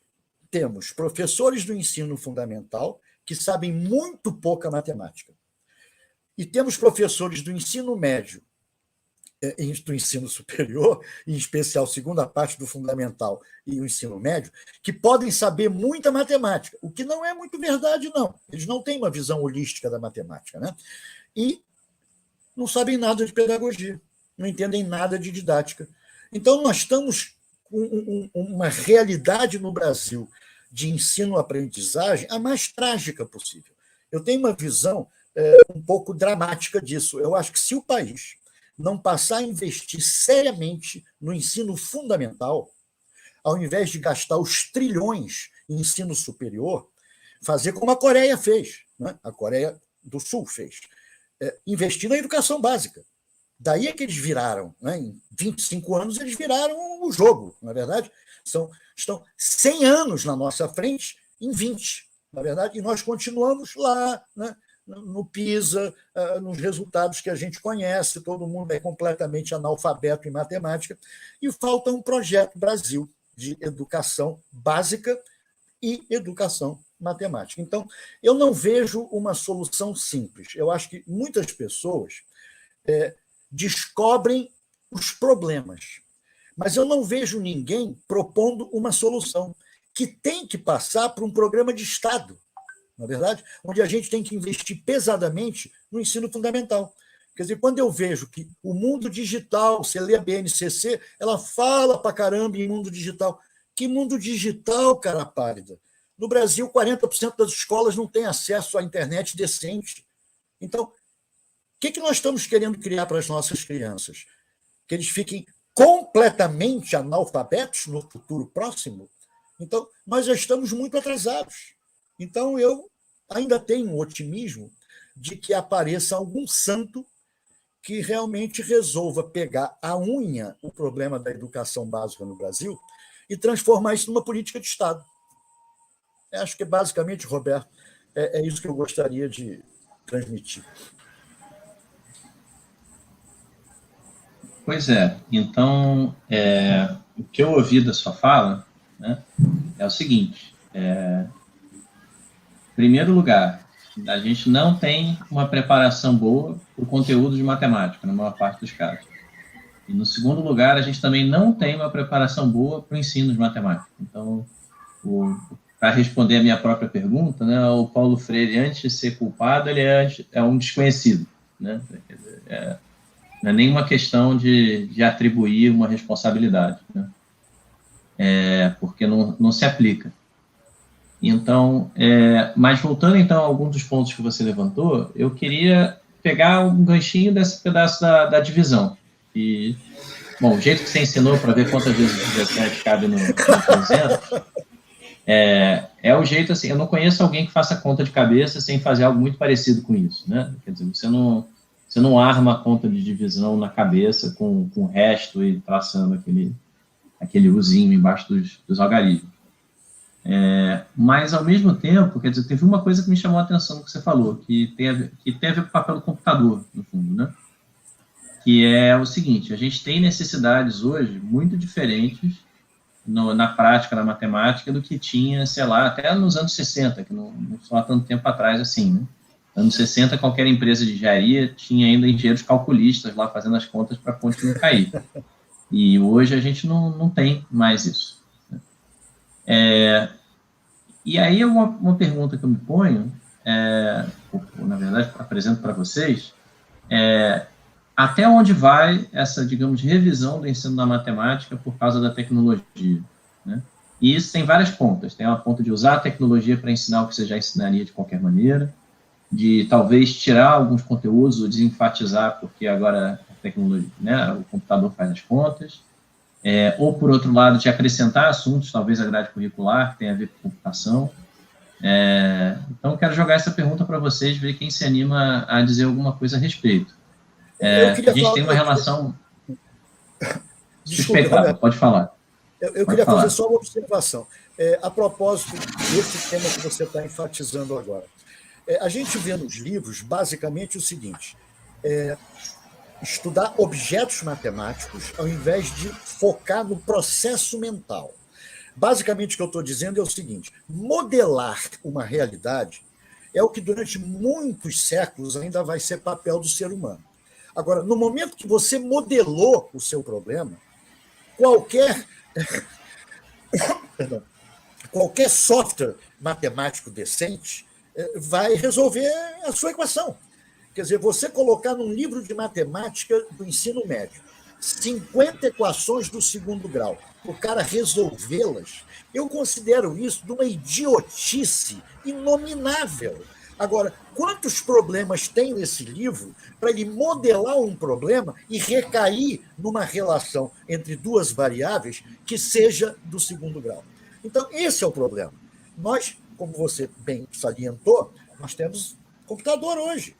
temos professores do ensino fundamental que sabem muito pouca matemática. E temos professores do ensino médio e do ensino superior, em especial a segunda parte do fundamental e o ensino médio, que podem saber muita matemática, o que não é muito verdade, não. Eles não têm uma visão holística da matemática, né? E não sabem nada de pedagogia, não entendem nada de didática. Então, nós estamos com uma realidade no Brasil de ensino-aprendizagem a mais trágica possível. Eu tenho uma visão um pouco dramática disso. Eu acho que se o país não passar a investir seriamente no ensino fundamental, ao invés de gastar os trilhões em ensino superior, fazer como a Coreia fez, né? A Coreia do Sul fez, investir na educação básica. Daí é que eles viraram, né? Em 25 anos, eles viraram o jogo, na verdade. Estão 100 anos na nossa frente em 20, na verdade, e nós continuamos lá, né? No PISA, nos resultados que a gente conhece, todo mundo é completamente analfabeto em matemática, e falta um projeto Brasil de educação básica e educação matemática. Então, eu não vejo uma solução simples. Eu acho que muitas pessoas descobrem os problemas, mas eu não vejo ninguém propondo uma solução que tem que passar por um programa de Estado, na verdade, onde a gente tem que investir pesadamente no ensino fundamental. Quer dizer, quando eu vejo que o mundo digital, você lê a BNCC, ela fala para caramba em mundo digital. Que mundo digital, cara pálida? No Brasil, 40% das escolas não têm acesso à internet decente. Então, o que nós estamos querendo criar para as nossas crianças? Que eles fiquem completamente analfabetos no futuro próximo? Então, nós já estamos muito atrasados. Então, eu ainda tenho um otimismo de que apareça algum santo que realmente resolva pegar a unha o problema da educação básica no Brasil e transformar isso numa política de Estado. Eu acho que, basicamente, Roberto, é isso que eu gostaria de transmitir. Pois é. Então, o que eu ouvi da sua fala, né, é o seguinte. Em primeiro lugar, a gente não tem uma preparação boa para o conteúdo de matemática, na maior parte dos casos. E, no segundo lugar, a gente também não tem uma preparação boa para o ensino de matemática. Então, para responder a minha própria pergunta, né, o Paulo Freire, antes de ser culpado, ele é um desconhecido. Né? Não é nenhuma questão de atribuir uma responsabilidade, né? Porque não se aplica. Então, mas voltando então a alguns dos pontos que você levantou, eu queria pegar um ganchinho desse pedaço da divisão. E, bom, o jeito que você ensinou para ver quantas vezes 17 cabe no 300, é o jeito assim, eu não conheço alguém que faça conta de cabeça sem fazer algo muito parecido com isso, né? Quer dizer, você não arma a conta de divisão na cabeça com o resto e traçando aquele uzinho embaixo dos algarismos. Mas, ao mesmo tempo, quer dizer, teve uma coisa que me chamou a atenção que você falou, que tem a ver com o papel do computador, no fundo, né? Que é o seguinte, a gente tem necessidades hoje muito diferentes na prática, na matemática, do que tinha, sei lá, até nos anos 60, que não só há tanto tempo atrás assim, né? Anos 60, qualquer empresa de engenharia tinha ainda engenheiros calculistas lá fazendo as contas para a ponte não cair. E hoje a gente não tem mais isso. E aí uma pergunta que eu me ponho, na verdade, apresento para vocês, até onde vai essa, digamos, revisão do ensino da matemática por causa da tecnologia, né? E isso tem várias pontas. Tem uma ponta de usar a tecnologia para ensinar o que você já ensinaria de qualquer maneira, de talvez tirar alguns conteúdos ou desenfatizar, porque agora a tecnologia, né, o computador faz as contas, ou, por outro lado, de acrescentar assuntos, talvez a grade curricular, que tem a ver com computação. Então, quero jogar essa pergunta para vocês, ver quem se anima a dizer alguma coisa a respeito. A gente tem uma relação... Suspeitável, pode falar. Eu queria fazer só uma observação. A propósito desse tema que você está enfatizando agora. A gente vê nos livros, basicamente, o seguinte: estudar objetos matemáticos ao invés de focar no processo mental. Basicamente, o que eu estou dizendo é o seguinte: modelar uma realidade é o que, durante muitos séculos, ainda vai ser papel do ser humano. Agora, no momento que você modelou o seu problema, qualquer software matemático decente vai resolver a sua equação. Quer dizer, você colocar num livro de matemática do ensino médio 50 equações do segundo grau, o cara resolvê-las, eu considero isso de uma idiotice inominável. Agora, quantos problemas tem nesse livro para ele modelar um problema e recair numa relação entre duas variáveis que seja do segundo grau? Então, esse é o problema. Nós, como você bem salientou, nós temos computador hoje.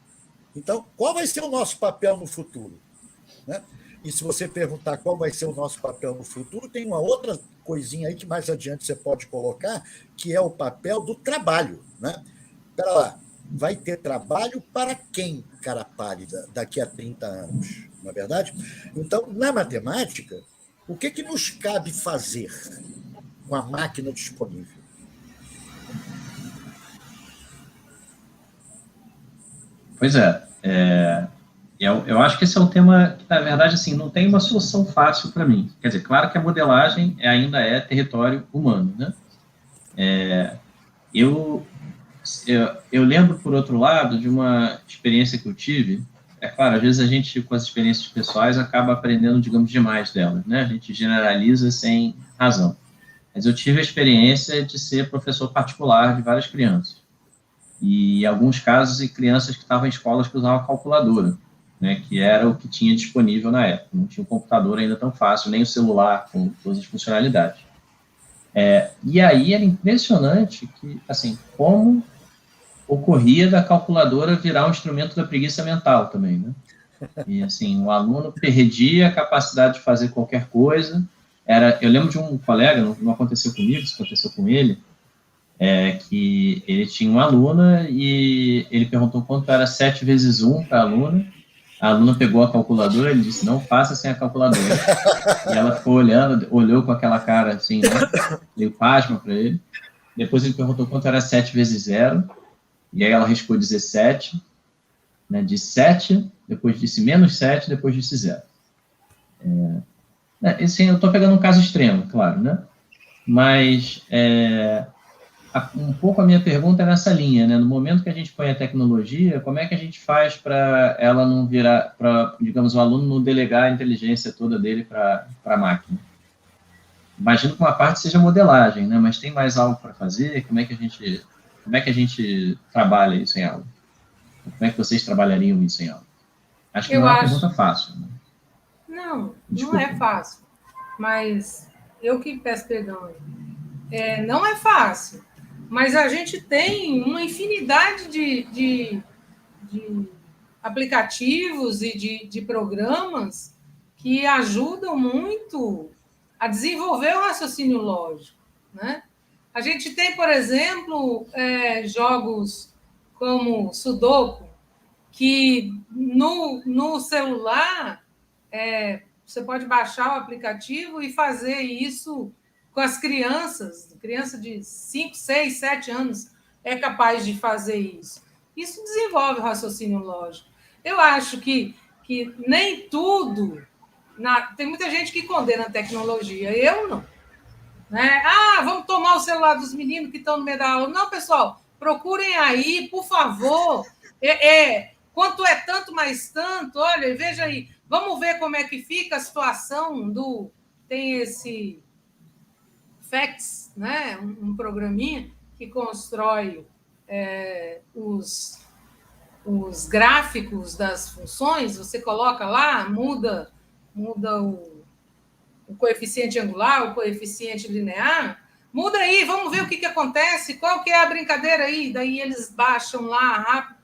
Então, qual vai ser o nosso papel no futuro? Né? E se você perguntar qual vai ser o nosso papel no futuro, tem uma outra coisinha aí que mais adiante você pode colocar, que é o papel do trabalho. Né? Espera lá, vai ter trabalho para quem, cara pálida, daqui a 30 anos? Não é verdade? Então, na matemática, o que nos cabe fazer com a máquina disponível? Pois eu acho que esse é um tema que, na verdade, assim, não tem uma solução fácil para mim. Quer dizer, claro que a modelagem ainda é território humano, né? Eu lembro, por outro lado, de uma experiência que eu tive é claro, às vezes a gente, com as experiências pessoais, acaba aprendendo, digamos, demais delas, né? A gente generaliza sem razão. Mas eu tive a experiência de ser professor particular de várias crianças. E, em alguns casos, e crianças que estavam em escolas que usavam calculadora, né? Que era o que tinha disponível na época. Não tinha um computador ainda tão fácil, nem o celular com todas as funcionalidades. E aí era impressionante que, assim, como ocorria da calculadora virar um instrumento da preguiça mental também, né? E, assim, o aluno perdia a capacidade de fazer qualquer coisa. Eu lembro de um colega, não aconteceu comigo, isso aconteceu com ele, que ele tinha uma aluna e ele perguntou quanto era 7 vezes 1 para a aluna pegou a calculadora, ele disse, não faça sem a calculadora. E ela ficou olhando, olhou com aquela cara assim, né, meio pasma para ele. Depois ele perguntou quanto era 7 vezes 0, e aí ela riscou 17, né, disse 7, depois disse menos 7, depois disse 0. Assim, eu estou pegando um caso extremo, claro, né? Mas um pouco a minha pergunta é nessa linha, né? No momento que a gente põe a tecnologia, como é que a gente faz para ela não virar, para, digamos, o aluno não delegar a inteligência toda dele para a máquina? Imagino que uma parte seja modelagem, né? Mas tem mais algo para fazer? Como é que a gente trabalha isso em aula? Como é que vocês trabalhariam isso em aula? Acho que não é uma pergunta fácil, né? Não, Desculpa. não é fácil. Mas eu que peço perdão. Não é fácil. Mas a gente tem uma infinidade de aplicativos e de programas que ajudam muito a desenvolver o raciocínio lógico, né? A gente tem, por exemplo, jogos como Sudoku, que no celular você pode baixar o aplicativo e fazer isso com as crianças. Criança de 5, 6, 7 anos é capaz de fazer isso. Isso desenvolve o raciocínio lógico. Eu acho que nem tudo... Tem muita gente que condena a tecnologia, eu não. Né? Vamos tomar o celular dos meninos que estão no meio da aula. Não, pessoal, procurem aí, por favor. Quanto é tanto mais tanto, olha, veja aí. Vamos ver como é que fica a situação do... Tem esse Facts, né? Um programinha que constrói os gráficos das funções, você coloca lá, muda o coeficiente angular, o coeficiente linear, muda aí, vamos ver o que acontece, qual que é a brincadeira aí, daí eles baixam lá rápido.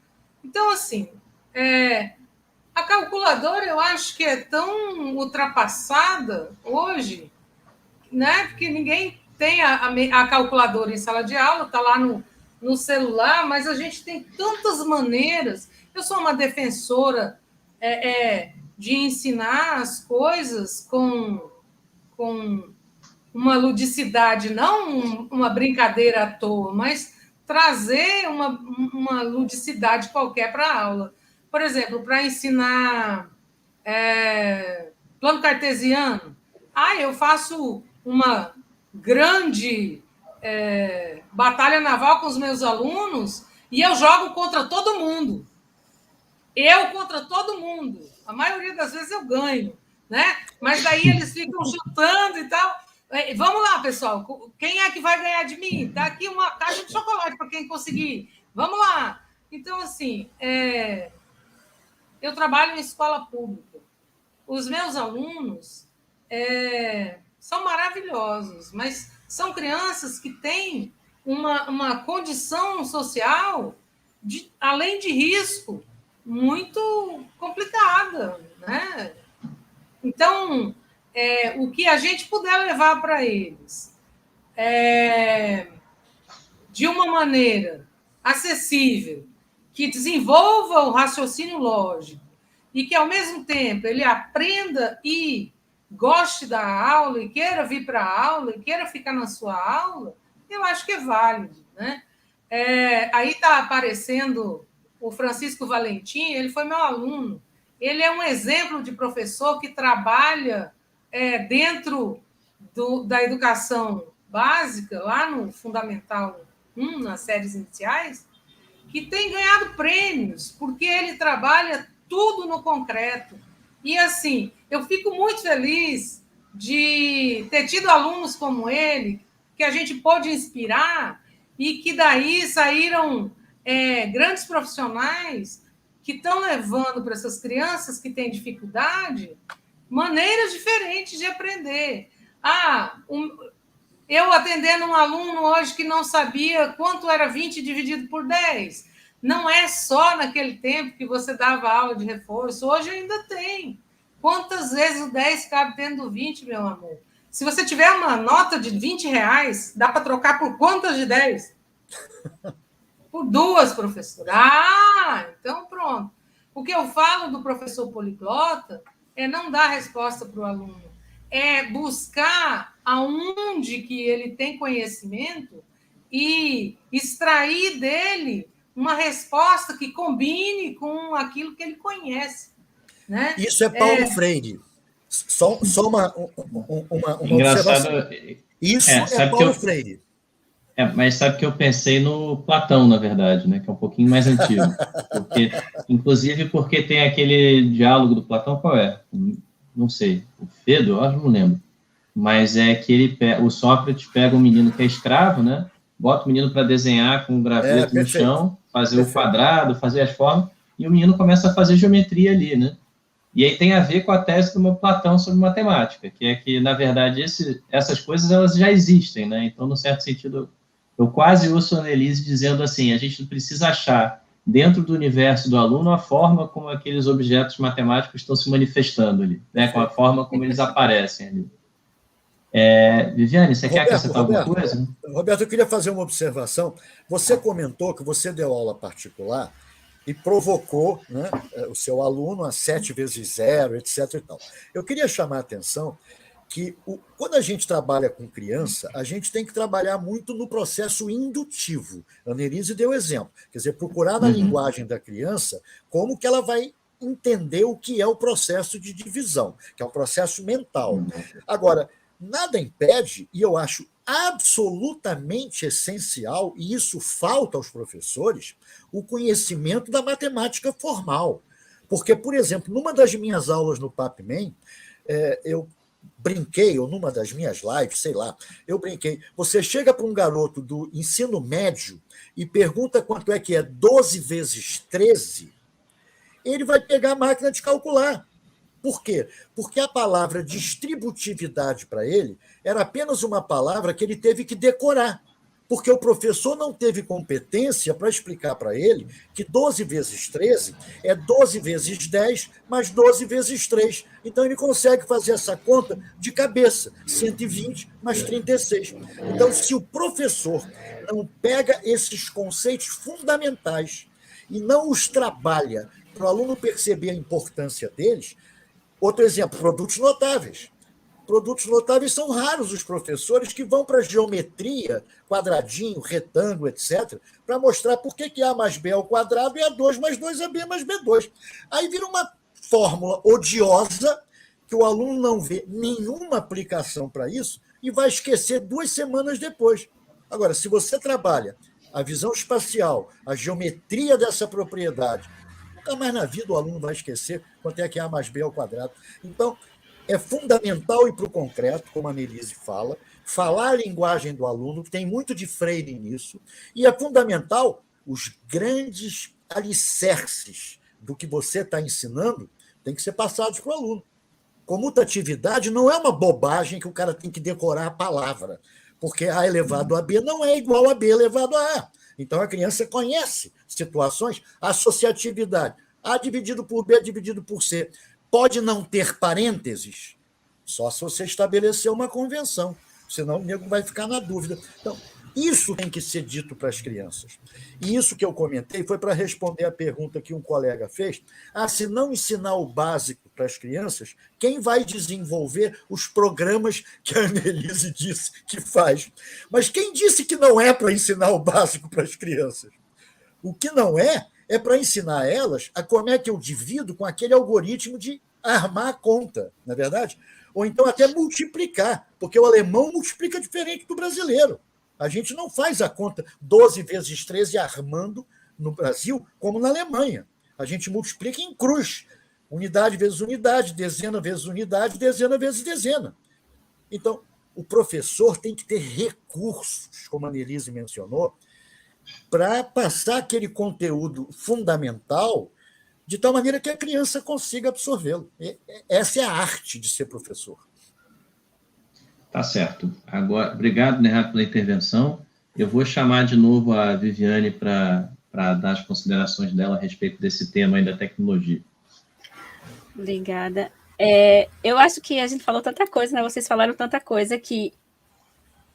Então, assim, a calculadora eu acho que é tão ultrapassada hoje, né? Porque ninguém tem a calculadora em sala de aula, está lá no celular, mas a gente tem tantas maneiras. Eu sou uma defensora de ensinar as coisas com uma ludicidade, não uma brincadeira à toa, mas trazer uma ludicidade qualquer para a aula. Por exemplo, para ensinar plano cartesiano, eu faço uma grande batalha naval com os meus alunos e eu jogo contra todo mundo. Eu contra todo mundo. A maioria das vezes eu ganho, né? Mas daí eles ficam chutando e tal. Vamos lá, pessoal. Quem é que vai ganhar de mim? Dá aqui uma caixa de chocolate para quem conseguir. Vamos lá. Então, assim, eu trabalho em escola pública. Os meus alunos são maravilhosos, mas são crianças que têm uma condição social, além de risco, muito complicada, né? Então, o que a gente puder levar para eles de uma maneira acessível, que desenvolva o raciocínio lógico e que, ao mesmo tempo, ele aprenda e goste da aula e queira vir para a aula e queira ficar na sua aula, eu acho que é válido, né? Aí está aparecendo o Francisco Valentim, ele foi meu aluno. Ele é um exemplo de professor que trabalha dentro da educação básica, lá no Fundamental 1, nas séries iniciais, que tem ganhado prêmios, porque ele trabalha tudo no concreto. E, assim, eu fico muito feliz de ter tido alunos como ele, que a gente pôde inspirar e que daí saíram grandes profissionais que estão levando para essas crianças que têm dificuldade maneiras diferentes de aprender. Eu atendendo um aluno hoje que não sabia quanto era 20 dividido por 10. Não é só naquele tempo que você dava aula de reforço, hoje ainda tem. Quantas vezes o 10 cabe dentro do 20, meu amor? Se você tiver uma nota de R$20, dá para trocar por quantas de 10? Por 2, professora. Então pronto. O que eu falo do professor poliglota é não dar resposta para o aluno, é buscar aonde que ele tem conhecimento e extrair dele uma resposta que combine com aquilo que ele conhece. Né? Isso é Paulo Freire. Só uma Engraçado, observação. Isso é Paulo Freire. Mas sabe que eu pensei no Platão, na verdade, né, que é um pouquinho mais antigo. Inclusive porque tem aquele diálogo do Platão, qual é? Não sei. O Fedro, eu não lembro. Mas é que o Sócrates pega um menino que é escravo, né, bota o menino para desenhar com um graveto no chão, fazer o quadrado, fazer as formas, e o menino começa a fazer geometria ali, né? E aí tem a ver com a tese do Platão sobre matemática, que é que, na verdade, essas coisas elas já existem, né? Então, no certo sentido, eu quase ouço a Annelise dizendo assim, a gente precisa achar, dentro do universo do aluno, a forma como aqueles objetos matemáticos estão se manifestando ali, né? Com a forma como eles aparecem ali. Viviane, você quer acrescentar alguma coisa? Roberto, eu queria fazer uma observação. Você comentou que você deu aula particular e provocou, né, o seu aluno a 7 vezes 0, etc. E tal. Eu queria chamar a atenção que quando a gente trabalha com criança, a gente tem que trabalhar muito no processo indutivo. A Annelise deu exemplo. Quer dizer, procurar na linguagem da criança como que ela vai entender o que é o processo de divisão, que é um processo mental. Agora, nada impede, e eu acho absolutamente essencial, e isso falta aos professores, o conhecimento da matemática formal. Porque, por exemplo, numa das minhas aulas no PAPMEN, eu brinquei, ou numa das minhas lives, sei lá, eu brinquei. Você chega para um garoto do ensino médio e pergunta quanto é que é 12 vezes 13, ele vai pegar a máquina de calcular. Por quê? Porque a palavra distributividade para ele era apenas uma palavra que ele teve que decorar, porque o professor não teve competência para explicar para ele que 12 vezes 13 é 12 vezes 10 mais 12 vezes 3. Então, ele consegue fazer essa conta de cabeça, 120 mais 36. Então, se o professor não pega esses conceitos fundamentais e não os trabalha para o aluno perceber a importância deles. Outro exemplo, produtos notáveis. Produtos notáveis são raros os professores que vão para geometria, quadradinho, retângulo, etc., para mostrar por que A mais B ao quadrado é A2 mais 2AB mais B2. Aí vira uma fórmula odiosa que o aluno não vê nenhuma aplicação para isso e vai esquecer 2 semanas depois. Agora, se você trabalha a visão espacial, a geometria dessa propriedade, nunca mais na vida o aluno vai esquecer quanto é que A mais B ao quadrado. Então, é fundamental ir para o concreto, como a Annelise fala, falar a linguagem do aluno, que tem muito de Freire nisso, e é fundamental os grandes alicerces do que você está ensinando tem que ser passados para o aluno. Comutatividade não é uma bobagem que o cara tem que decorar a palavra, porque A elevado a B não é igual a B elevado a A. Então, a criança conhece situações, associatividade. A dividido por B dividido por C. Pode não ter parênteses, só se você estabelecer uma convenção, senão o nego vai ficar na dúvida. Então, isso tem que ser dito para as crianças. E isso que eu comentei foi para responder a pergunta que um colega fez. Se não ensinar o básico para as crianças, quem vai desenvolver os programas que a Annelise disse que faz? Mas quem disse que não é para ensinar o básico para as crianças? O que não é para ensinar elas a como é que eu divido com aquele algoritmo de armar a conta, não é verdade? Ou então até multiplicar, porque o alemão multiplica diferente do brasileiro. A gente não faz a conta 12 vezes 13 armando no Brasil como na Alemanha. A gente multiplica em cruz. Unidade vezes unidade, dezena vezes unidade, dezena vezes dezena. Então, o professor tem que ter recursos, como a Annelise mencionou, para passar aquele conteúdo fundamental de tal maneira que a criança consiga absorvê-lo. Essa é a arte de ser professor. Tá certo. Agora, obrigado, Neha, pela intervenção. Eu vou chamar de novo a Viviane para dar as considerações dela a respeito desse tema aí da tecnologia. Obrigada. Eu acho que a gente falou tanta coisa, né? Vocês falaram tanta coisa que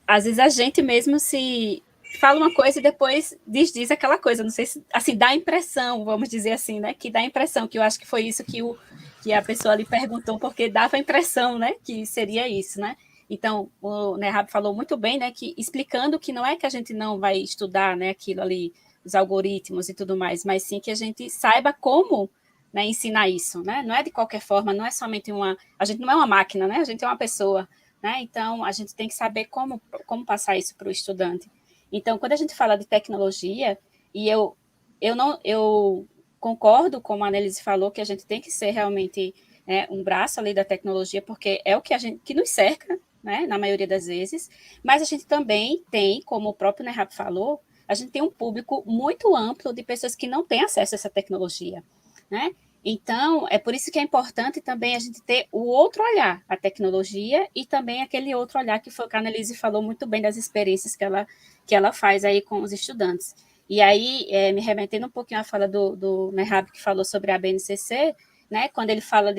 às vezes a gente mesmo se fala uma coisa e depois diz aquela coisa. Não sei se assim dá a impressão, vamos dizer assim, né? Que dá a impressão, que eu acho que foi isso que a pessoa ali perguntou, porque dava a impressão, né? Que seria isso, né? Então, o Nehab falou muito bem, né? Que explicando que não é que a gente não vai estudar, né? Aquilo ali, os algoritmos e tudo mais, mas sim que a gente saiba como, né, ensinar isso, né? Não é de qualquer forma, não é somente a gente não é uma máquina, né? A gente é uma pessoa, né? Então a gente tem que saber como passar isso para o estudante. Então, quando a gente fala de tecnologia, e eu concordo com a Annelise falou que a gente tem que ser realmente, né, um braço ali da tecnologia, porque é o que nos cerca, né, na maioria das vezes, mas a gente também tem, como o próprio Nehab falou, a gente tem um público muito amplo de pessoas que não têm acesso a essa tecnologia, né? Então, é por isso que é importante também a gente ter o outro olhar, a tecnologia, e também aquele outro olhar que foi o que a Annelise falou muito bem das experiências que ela faz aí com os estudantes. E aí, me remetendo um pouquinho à fala do Nehab, que falou sobre a BNCC, né, quando ele fala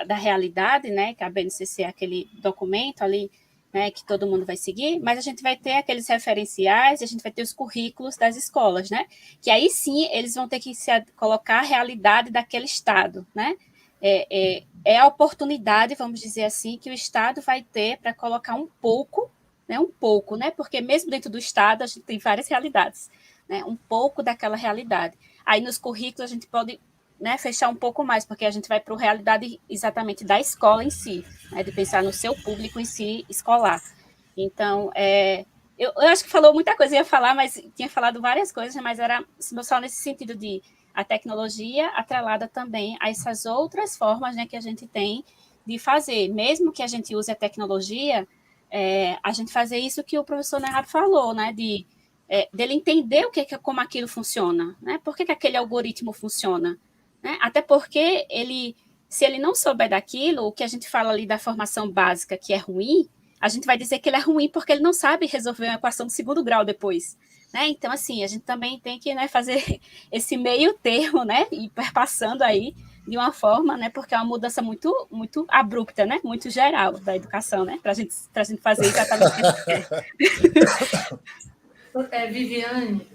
da realidade, né, que a BNCC é aquele documento ali, né, que todo mundo vai seguir, mas a gente vai ter aqueles referenciais, a gente vai ter os currículos das escolas, né, que aí sim eles vão ter que colocar a realidade daquele estado, né, é a oportunidade, vamos dizer assim, que o estado vai ter para colocar um pouco, né, porque mesmo dentro do estado a gente tem várias realidades, né, um pouco daquela realidade. Aí nos currículos a gente pode, né, fechar um pouco mais, porque a gente vai para a realidade exatamente da escola em si, né, de pensar no seu público em si escolar. Então, eu acho que falou muita coisa, eu ia falar, mas tinha falado várias coisas, mas era só nesse sentido de a tecnologia atrelada também a essas outras formas, né, que a gente tem de fazer. Mesmo que a gente use a tecnologia, a gente fazer isso que o professor Nehab falou, né, dele entender como aquilo funciona, né, por que aquele algoritmo funciona, né? Até porque se ele não souber daquilo, o que a gente fala ali da formação básica que é ruim, a gente vai dizer que ele é ruim porque ele não sabe resolver uma equação de segundo grau depois, né? Então, assim, a gente também tem que, né, fazer esse meio termo, né, e perpassando aí de uma forma, né, porque é uma mudança muito, muito abrupta, né, muito geral da educação, né, para a gente fazer exatamente o que a gente quer. Viviane,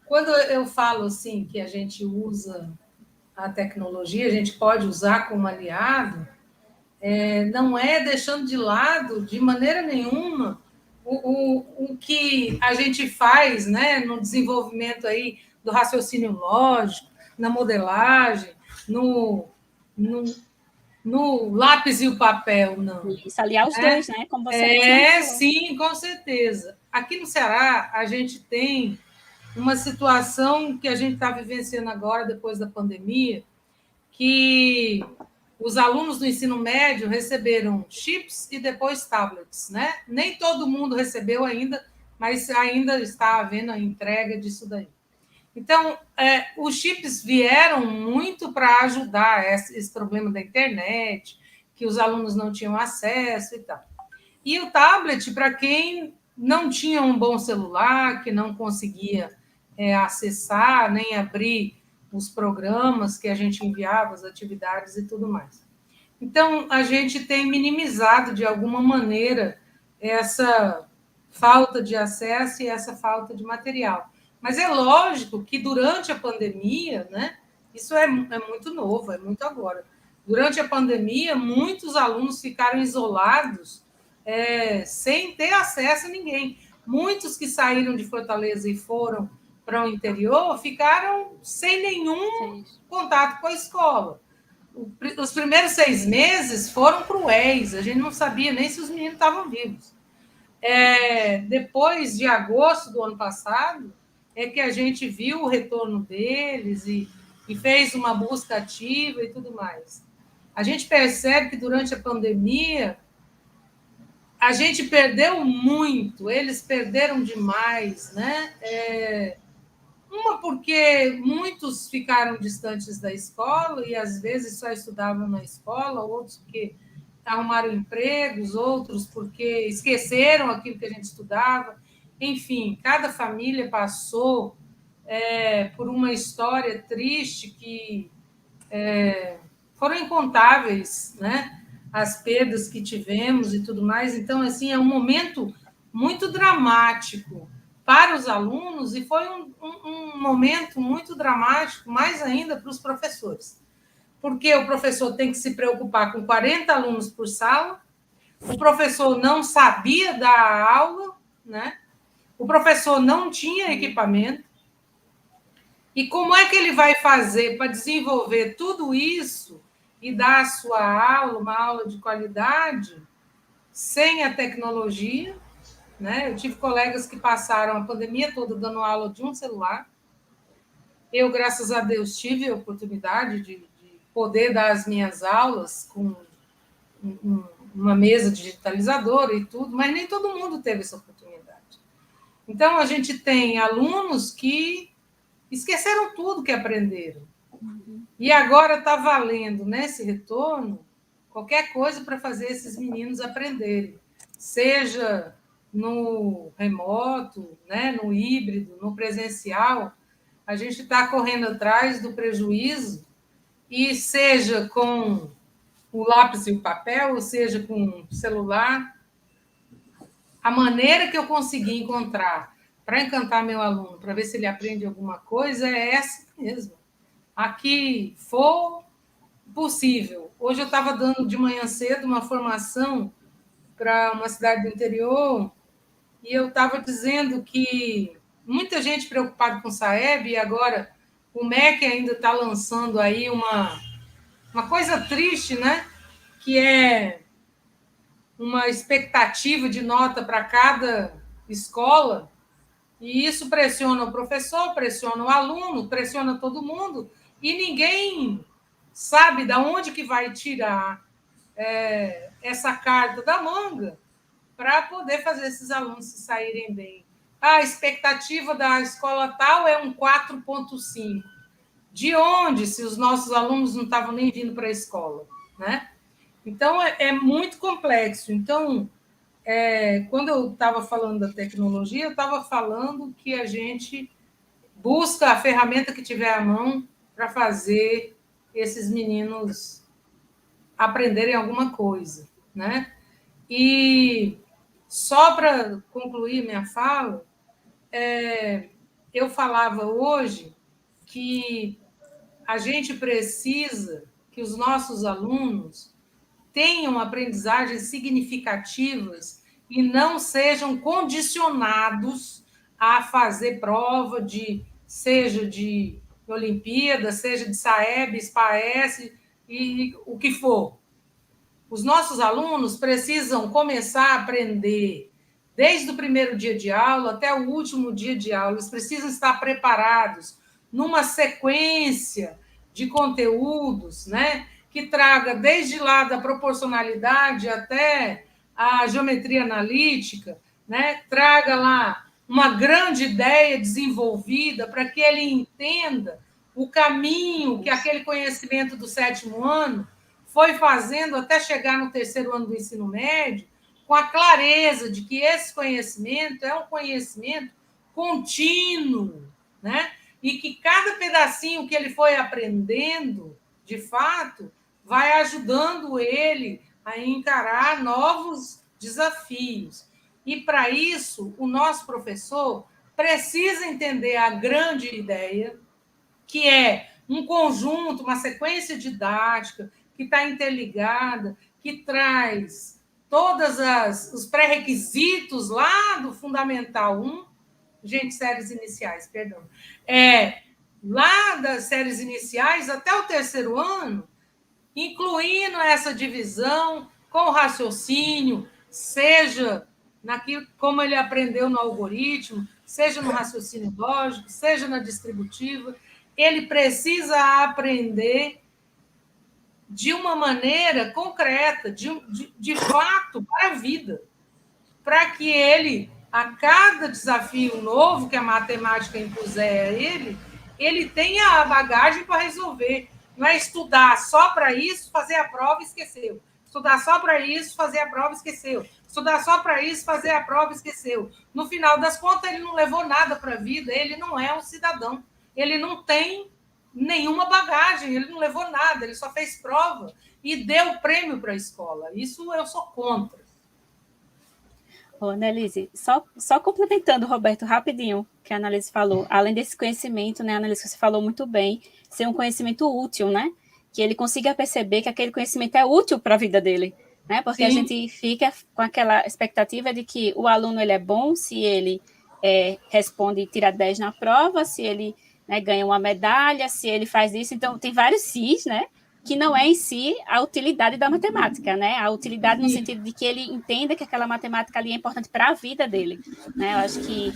quando eu falo assim que a gente usa a tecnologia, a gente pode usar como aliado, não é deixando de lado, de maneira nenhuma, o que a gente faz, né, no desenvolvimento aí do raciocínio lógico, na modelagem, no lápis e o papel, não. Isso, aliar os dois, né, como você mesmo falou. Sim, com certeza. Aqui no Ceará, a gente tem uma situação que a gente está vivenciando agora, depois da pandemia, que os alunos do ensino médio receberam chips e depois tablets, né? Nem todo mundo recebeu ainda, mas ainda está havendo a entrega disso daí. Então, os chips vieram muito para ajudar esse problema da internet, que os alunos não tinham acesso e tal. E o tablet, para quem não tinha um bom celular, que não conseguia acessar, nem abrir os programas que a gente enviava, as atividades e tudo mais. Então, a gente tem minimizado, de alguma maneira, essa falta de acesso e essa falta de material. Mas é lógico que, durante a pandemia, né, isso é muito novo, é muito agora. Durante a pandemia, muitos alunos ficaram isolados, sem ter acesso a ninguém. Muitos que saíram de Fortaleza e foram para o interior ficaram sem nenhum contato com a escola. Os primeiros 6 meses foram cruéis, a gente não sabia nem se os meninos estavam vivos. Depois de agosto do ano passado, é que a gente viu o retorno deles e fez uma busca ativa e tudo mais. A gente percebe que durante a pandemia a gente perdeu muito, eles perderam demais, né? Uma porque muitos ficaram distantes da escola e às vezes só estudavam na escola, outros porque arrumaram empregos, outros porque esqueceram aquilo que a gente estudava. Enfim, cada família passou por uma história triste que foram incontáveis, né? As perdas que tivemos e tudo mais. Então, assim, é um momento muito dramático para os alunos e foi um momento muito dramático, mais ainda para os professores. Porque o professor tem que se preocupar com 40 alunos por sala, o professor não sabia dar aula, né? O professor não tinha equipamento. E como é que ele vai fazer para desenvolver tudo isso e dar a sua aula, uma aula de qualidade, sem a tecnologia? Né? Eu tive colegas que passaram a pandemia toda dando aula de um celular. Eu, graças a Deus, tive a oportunidade de poder dar as minhas aulas com uma mesa digitalizadora e tudo, mas nem todo mundo teve essa oportunidade. Então, a gente tem alunos que esqueceram tudo que aprenderam. E agora está valendo, nesse retorno, qualquer coisa para fazer esses meninos aprenderem, seja no remoto, né, no híbrido, no presencial. A gente está correndo atrás do prejuízo, e seja com o lápis e o papel, ou seja com o celular, a maneira que eu consegui encontrar para encantar meu aluno, para ver se ele aprende alguma coisa, é essa mesmo. Aqui for possível. Hoje eu estava dando de manhã cedo uma formação para uma cidade do interior e eu estava dizendo que muita gente preocupada com o Saeb, e agora o MEC ainda está lançando aí uma coisa triste, né? Que é uma expectativa de nota para cada escola, e isso pressiona o professor, pressiona o aluno, pressiona todo mundo, e ninguém sabe de onde que vai tirar essa carta da manga para poder fazer esses alunos se saírem bem. A expectativa da escola tal é um 4,5. De onde, se os nossos alunos não estavam nem vindo para a escola, né? Então, é muito complexo. Então, quando eu estava falando da tecnologia, eu estava falando que a gente busca a ferramenta que tiver à mão para fazer esses meninos aprenderem alguma coisa, né? E só para concluir minha fala, eu falava hoje que a gente precisa que os nossos alunos tenham aprendizagens significativas e não sejam condicionados a fazer prova seja de Olimpíada, seja de Saeb, SPAES e o que for. Os nossos alunos precisam começar a aprender desde o primeiro dia de aula até o último dia de aula. Eles precisam estar preparados numa sequência de conteúdos, né, que traga desde lá da proporcionalidade até a geometria analítica, né, traga lá uma grande ideia desenvolvida para que ele entenda o caminho que aquele conhecimento do 7º ano foi fazendo até chegar no 3º ano do ensino médio, com a clareza de que esse conhecimento é um conhecimento contínuo, né? E que cada pedacinho que ele foi aprendendo, de fato, vai ajudando ele a encarar novos desafios. E, para isso, o nosso professor precisa entender a grande ideia, que é um conjunto, uma sequência didática que está interligada, que traz todos os pré-requisitos lá do Fundamental 1, séries iniciais, perdão, lá das séries iniciais até o 3º ano, incluindo essa divisão com o raciocínio, seja naquilo como ele aprendeu no algoritmo, seja no raciocínio lógico, seja na distributiva, ele precisa aprender de uma maneira concreta, de fato, para a vida, para que ele, a cada desafio novo que a matemática impuser a ele tenha a bagagem para resolver. Não é estudar só para isso, fazer a prova e esqueceu. Estudar só para isso, fazer a prova e esqueceu. Estudar só para isso, fazer a prova e esqueceu. No final das contas, ele não levou nada para a vida, ele não é um cidadão. Ele não tem nenhuma bagagem, ele não levou nada, ele só fez prova e deu prêmio para a escola. Isso eu sou contra. Ô, Annelise, só complementando, Roberto, rapidinho, que a Annelise falou, além desse conhecimento, né, Annelise, que você falou muito bem, ser um conhecimento útil, né? Que ele consiga perceber que aquele conhecimento é útil para a vida dele, né? Porque Sim. A gente fica com aquela expectativa de que o aluno ele é bom se ele responde e tira 10 na prova, se ele, né, ganha uma medalha, se ele faz isso. Então, tem vários sis, né? Que não é em si a utilidade da matemática, né? A utilidade no sentido de que ele entenda que aquela matemática ali é importante para a vida dele, né? Eu acho que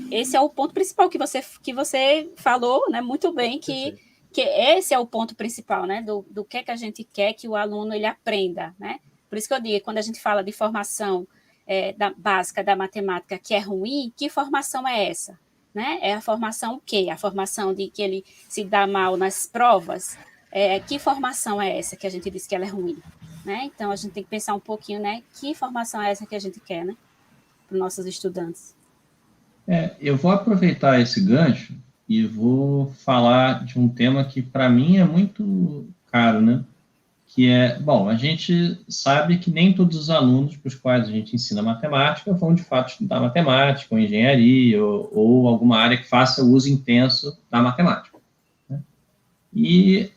esse é o ponto principal que você falou, né? Muito bem, que esse é o ponto principal, né? Do que a gente quer que o aluno ele aprenda, né? Por isso que eu digo, quando a gente fala de formação básica da matemática que é ruim, que formação é essa? Né? É a formação o quê? A formação de que ele se dá mal nas provas? Que formação é essa que a gente diz que ela é ruim? Né? Então, a gente tem que pensar um pouquinho, né? Que formação é essa que a gente quer, né? Para os nossos estudantes. Eu vou aproveitar esse gancho e vou falar de um tema que, para mim, é muito caro, né? Que bom, a gente sabe que nem todos os alunos para os quais a gente ensina matemática vão, de fato, estudar matemática, ou engenharia, ou alguma área que faça uso intenso da matemática. Né? E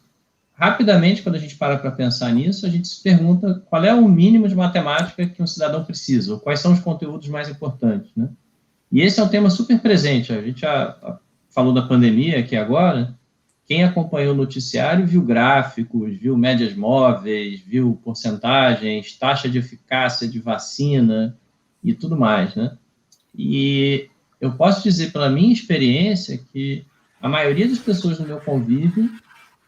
rapidamente, quando a gente para pensar nisso, a gente se pergunta qual é o mínimo de matemática que um cidadão precisa, ou quais são os conteúdos mais importantes, né? E esse é um tema super presente. A gente já falou da pandemia aqui agora. Quem acompanhou o noticiário viu gráficos, viu médias móveis, viu porcentagens, taxa de eficácia de vacina e tudo mais, né? E eu posso dizer, pela minha experiência, que a maioria das pessoas no meu convívio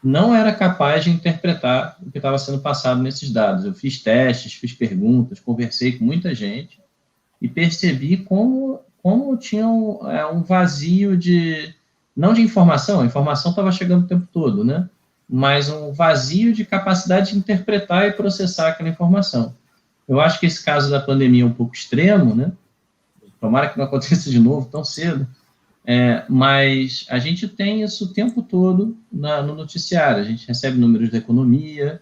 não era capaz de interpretar o que estava sendo passado nesses dados. Eu fiz testes, fiz perguntas, conversei com muita gente e percebi como tinha um vazio não de informação, a informação estava chegando o tempo todo, né? Mas um vazio de capacidade de interpretar e processar aquela informação. Eu acho que esse caso da pandemia é um pouco extremo, né? Tomara que não aconteça de novo tão cedo, mas a gente tem isso o tempo todo no noticiário. A gente recebe números da economia,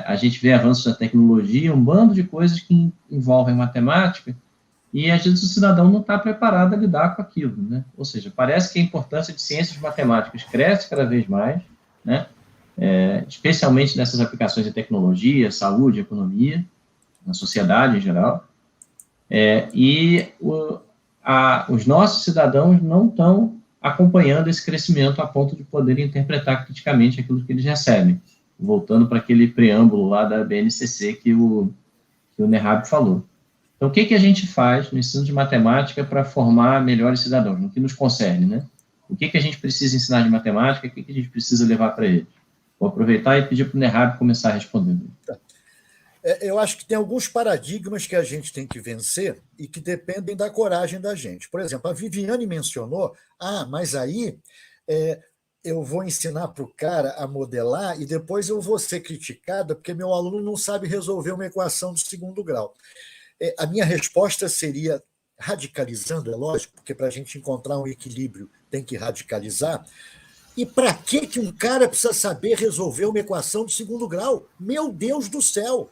a gente vê avanços da tecnologia, um bando de coisas que envolvem matemática, e às vezes o cidadão não está preparado a lidar com aquilo, né? Ou seja, parece que a importância de ciências matemáticas cresce cada vez mais, né? Especialmente nessas aplicações de tecnologia, saúde, economia, na sociedade em geral, e os nossos cidadãos não estão acompanhando esse crescimento a ponto de poderem interpretar criticamente aquilo que eles recebem. Voltando para aquele preâmbulo lá da BNCC que o Nerhab falou. Então, o que a gente faz no ensino de matemática para formar melhores cidadãos, no que nos concerne, né? O que a gente precisa ensinar de matemática, o que a gente precisa levar para eles? Vou aproveitar e pedir para o Nerhab começar respondendo. Eu acho que tem alguns paradigmas que a gente tem que vencer e que dependem da coragem da gente. Por exemplo, a Viviane mencionou, mas aí eu vou ensinar para o cara a modelar e depois eu vou ser criticada porque meu aluno não sabe resolver uma equação de segundo grau. A minha resposta seria, radicalizando, é lógico, porque para a gente encontrar um equilíbrio tem que radicalizar. E para que um cara precisa saber resolver uma equação de segundo grau? Meu Deus do céu!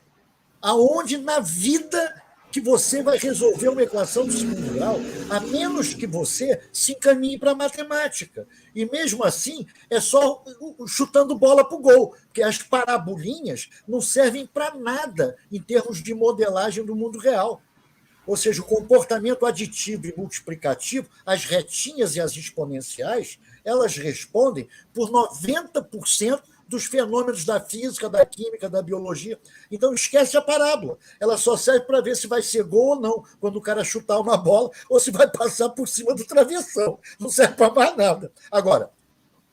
Aonde na vida que você vai resolver uma equação de segundo grau, a menos que você se encaminhe para a matemática. E mesmo assim, é só chutando bola para o gol, porque as parabolinhas não servem para nada em termos de modelagem do mundo real. Ou seja, o comportamento aditivo e multiplicativo, as retinhas e as exponenciais, elas respondem por 90% dos fenômenos da física, da química, da biologia. Então, esquece a parábola. Ela só serve para ver se vai ser gol ou não, quando o cara chutar uma bola, ou se vai passar por cima do travessão. Não serve para mais nada. Agora,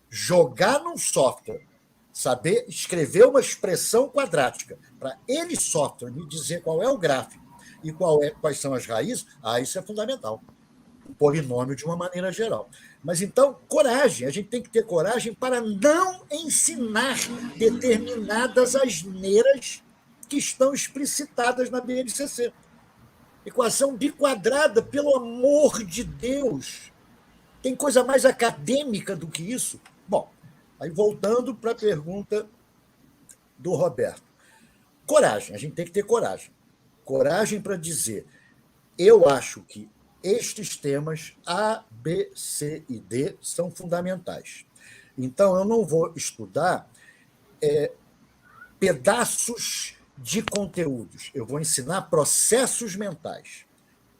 jogar num software, saber escrever uma expressão quadrática, para ele, software, me dizer qual é o gráfico e quais são as raízes, isso é fundamental. O polinômio de uma maneira geral. Mas, então, coragem. A gente tem que ter coragem para não ensinar determinadas asneiras que estão explicitadas na BNCC. Equação biquadrada, pelo amor de Deus! Tem coisa mais acadêmica do que isso? Bom, aí voltando para a pergunta do Roberto. Coragem, a gente tem que ter coragem. Coragem para dizer, eu acho que estes temas A, B, C e D são fundamentais. Então, eu não vou estudar pedaços de conteúdos, eu vou ensinar processos mentais.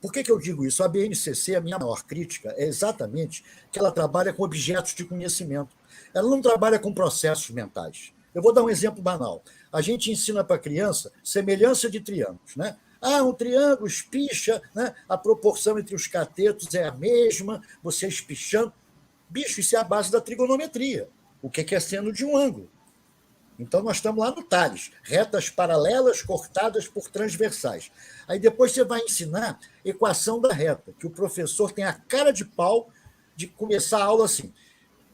Por que eu digo isso? A BNCC, a minha maior crítica, é exatamente que ela trabalha com objetos de conhecimento. Ela não trabalha com processos mentais. Eu vou dar um exemplo banal. A gente ensina para a criança semelhança de triângulos, né? Um triângulo espicha, né? A proporção entre os catetos é a mesma, você espichando. Bicho, isso é a base da trigonometria. O que é seno de um ângulo? Então, nós estamos lá no Tales, retas paralelas cortadas por transversais. Aí depois você vai ensinar equação da reta, que o professor tem a cara de pau de começar a aula assim.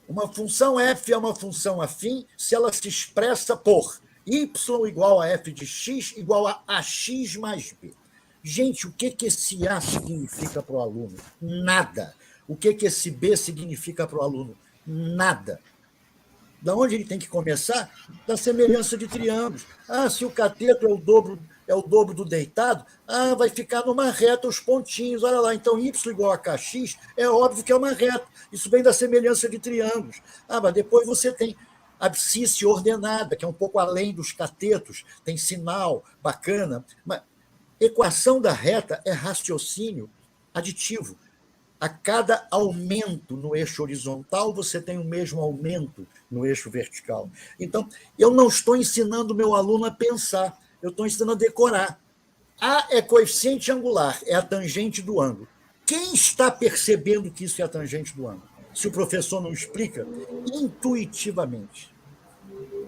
Uma função f é uma função afim se ela se expressa por y igual a f de x igual a ax mais b. Gente, o que esse A significa para o aluno? Nada. O que esse B significa para o aluno? Nada. Da onde ele tem que começar? Da semelhança de triângulos. Se o cateto é o dobro do deitado, vai ficar numa reta os pontinhos. Olha lá, então y igual a kx, é óbvio que é uma reta. Isso vem da semelhança de triângulos. Mas depois você tem abscisse ordenada, que é um pouco além dos catetos, tem sinal bacana. Mas equação da reta é raciocínio aditivo. A cada aumento no eixo horizontal, você tem o mesmo aumento no eixo vertical. Então, eu não estou ensinando o meu aluno a pensar, eu estou ensinando a decorar. A é coeficiente angular, é a tangente do ângulo. Quem está percebendo que isso é a tangente do ângulo? Se o professor não explica, intuitivamente,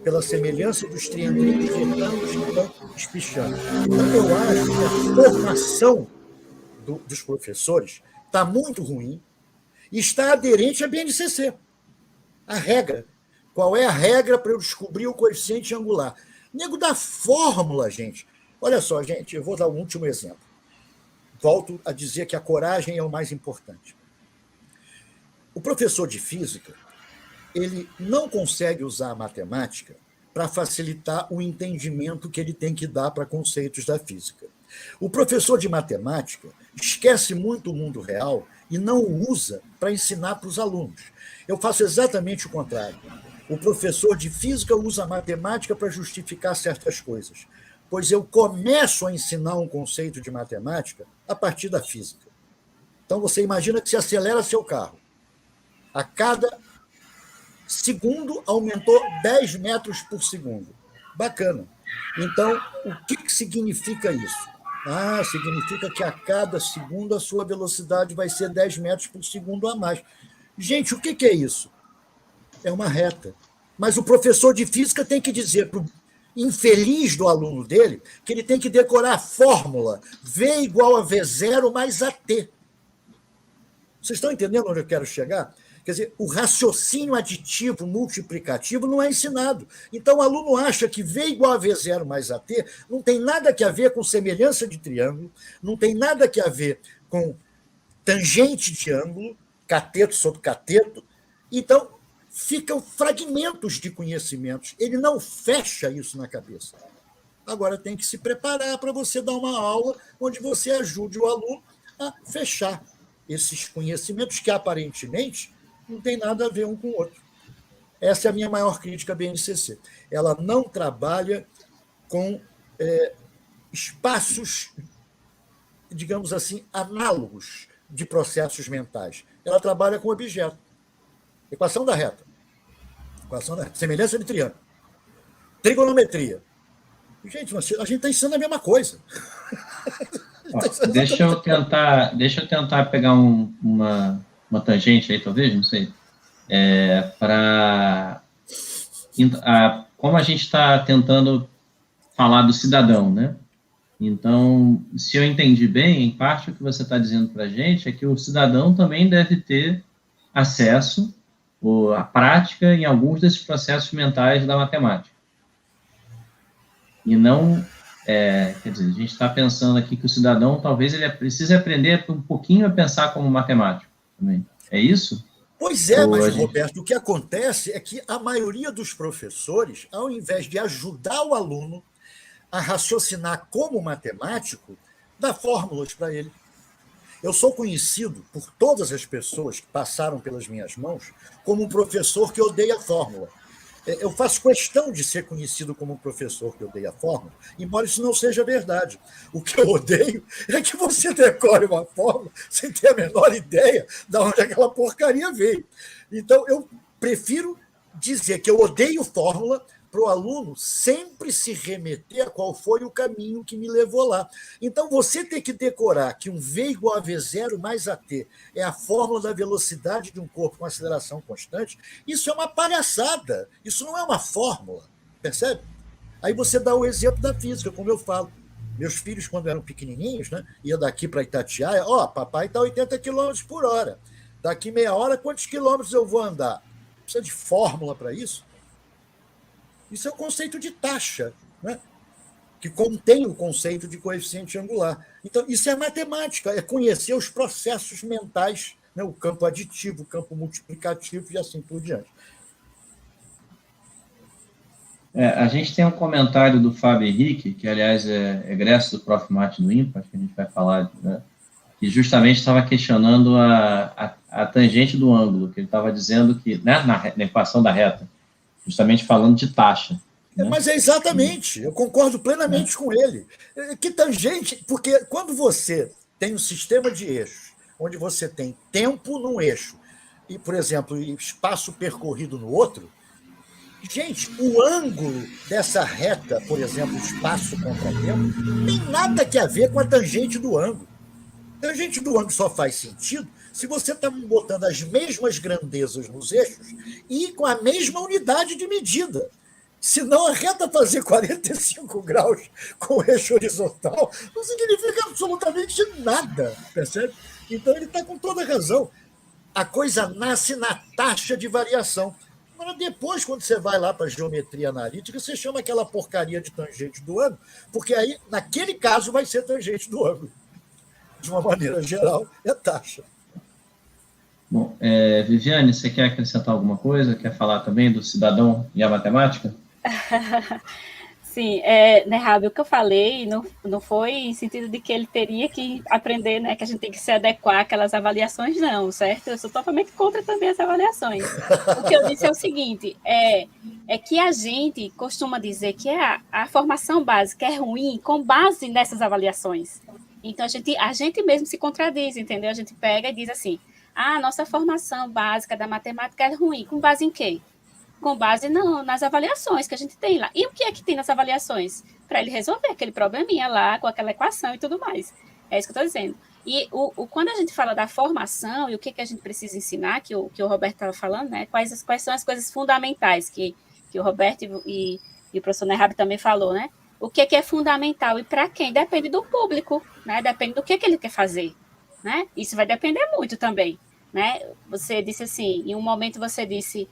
pela semelhança dos triângulos retângulos que estão espichando. Então, eu acho que a formação dos professores está muito ruim e está aderente à BNCC. A regra. Qual é a regra para eu descobrir o coeficiente angular? Nego da fórmula, gente. Olha só, gente, eu vou dar um último exemplo. Volto a dizer que a coragem é o mais importante. O professor de física, ele não consegue usar a matemática para facilitar o entendimento que ele tem que dar para conceitos da física. O professor de matemática esquece muito o mundo real e não o usa para ensinar para os alunos. Eu faço exatamente o contrário. O professor de física usa a matemática para justificar certas coisas, pois eu começo a ensinar um conceito de matemática a partir da física. Então, você imagina que você acelera seu carro. A cada segundo aumentou 10 metros por segundo. Bacana. Então, o que significa isso? Significa que a cada segundo a sua velocidade vai ser 10 metros por segundo a mais. Gente, o que é isso? É uma reta. Mas o professor de física tem que dizer para o infeliz do aluno dele que ele tem que decorar a fórmula V igual a V0 mais AT. Vocês estão entendendo onde eu quero chegar? Quer dizer, o raciocínio aditivo multiplicativo não é ensinado. Então, o aluno acha que V igual a V0 mais AT não tem nada que a ver com semelhança de triângulo, não tem nada que a ver com tangente de ângulo, cateto sobre cateto. Então, ficam fragmentos de conhecimentos. Ele não fecha isso na cabeça. Agora, tem que se preparar para você dar uma aula onde você ajude o aluno a fechar esses conhecimentos que, aparentemente, não tem nada a ver um com o outro. Essa é a minha maior crítica à BNCC. Ela não trabalha com espaços, digamos assim, análogos de processos mentais. Ela trabalha com objeto. Equação da reta. Semelhança de triângulo. trigonometria. Gente, a gente está ensinando a mesma coisa. Deixa eu tentar pegar uma tangente aí, talvez, não sei, como a gente está tentando falar do cidadão, né? Então, se eu entendi bem, em parte o que você está dizendo para a gente é que o cidadão também deve ter acesso à prática em alguns desses processos mentais da matemática. E não, quer dizer, a gente está pensando aqui que o cidadão talvez ele precise aprender um pouquinho a pensar como matemático também. É isso? Pois é, mas, Roberto, o que acontece é que a maioria dos professores, ao invés de ajudar o aluno a raciocinar como matemático, dá fórmulas para ele. Eu sou conhecido por todas as pessoas que passaram pelas minhas mãos como um professor que odeia fórmula. Eu faço questão de ser conhecido como um professor que odeia fórmula, embora isso não seja verdade. O que eu odeio é que você decore uma fórmula sem ter a menor ideia de onde aquela porcaria veio. Então, eu prefiro dizer que eu odeio fórmula para o aluno sempre se remeter a qual foi o caminho que me levou lá. Então, você ter que decorar que um V igual a V0 mais AT é a fórmula da velocidade de um corpo com aceleração constante, isso é uma palhaçada, isso não é uma fórmula, percebe? Aí você dá o exemplo da física, como eu falo. Meus filhos, quando eram pequenininhos, né, ia daqui para Itatiaia, papai está 80 km por hora, daqui meia hora, quantos quilômetros eu vou andar? Precisa de fórmula para isso? Isso é o conceito de taxa, né? Que contém o conceito de coeficiente angular. Então, isso é matemática, é conhecer os processos mentais, né? O campo aditivo, o campo multiplicativo e assim por diante. A gente tem um comentário do Fábio Henrique, que, aliás, é egresso do Prof. Mate do IMPA, acho que a gente vai falar, né? Que justamente estava questionando a tangente do ângulo, que ele estava dizendo que, né, na equação da reta, justamente falando de taxa. Né? Mas é exatamente, eu concordo plenamente com ele. Que tangente, porque quando você tem um sistema de eixos, onde você tem tempo num eixo e, por exemplo, espaço percorrido no outro, gente, o ângulo dessa reta, por exemplo, espaço contra tempo, não tem nada que a ver com a tangente do ângulo. A tangente do ângulo só faz sentido se você está botando as mesmas grandezas nos eixos e com a mesma unidade de medida. Senão a reta fazer 45 graus com o eixo horizontal não significa absolutamente nada, percebe? Então ele está com toda a razão. A coisa nasce na taxa de variação. Agora, depois, quando você vai lá para a geometria analítica, você chama aquela porcaria de tangente do ângulo, porque aí, naquele caso, vai ser tangente do ângulo. De uma maneira geral, é taxa. Bom, Viviane, você quer acrescentar alguma coisa? Quer falar também do cidadão e a matemática? Sim, né, Rabi, o que eu falei não foi em sentido de que ele teria que aprender, né, que a gente tem que se adequar àquelas avaliações, não, certo? Eu sou totalmente contra também as avaliações. O que eu disse é o seguinte, é que a gente costuma dizer que a formação básica é ruim com base nessas avaliações. Então, a gente mesmo se contradiz, entendeu? A gente pega e diz assim, a nossa formação básica da matemática é ruim, com base em quê? Com base nas avaliações que a gente tem lá. E o que é que tem nas avaliações? Para ele resolver aquele probleminha lá, com aquela equação e tudo mais. É isso que eu estou dizendo. E quando a gente fala da formação e o que a gente precisa ensinar, que o Roberto estava falando, né? Quais são as coisas fundamentais que o Roberto e o professor Nerhab também falou, né? O que é fundamental e para quem? Depende do público, né? Depende do que ele quer fazer, né? Isso vai depender muito também, né? Você disse assim, em um momento você disse,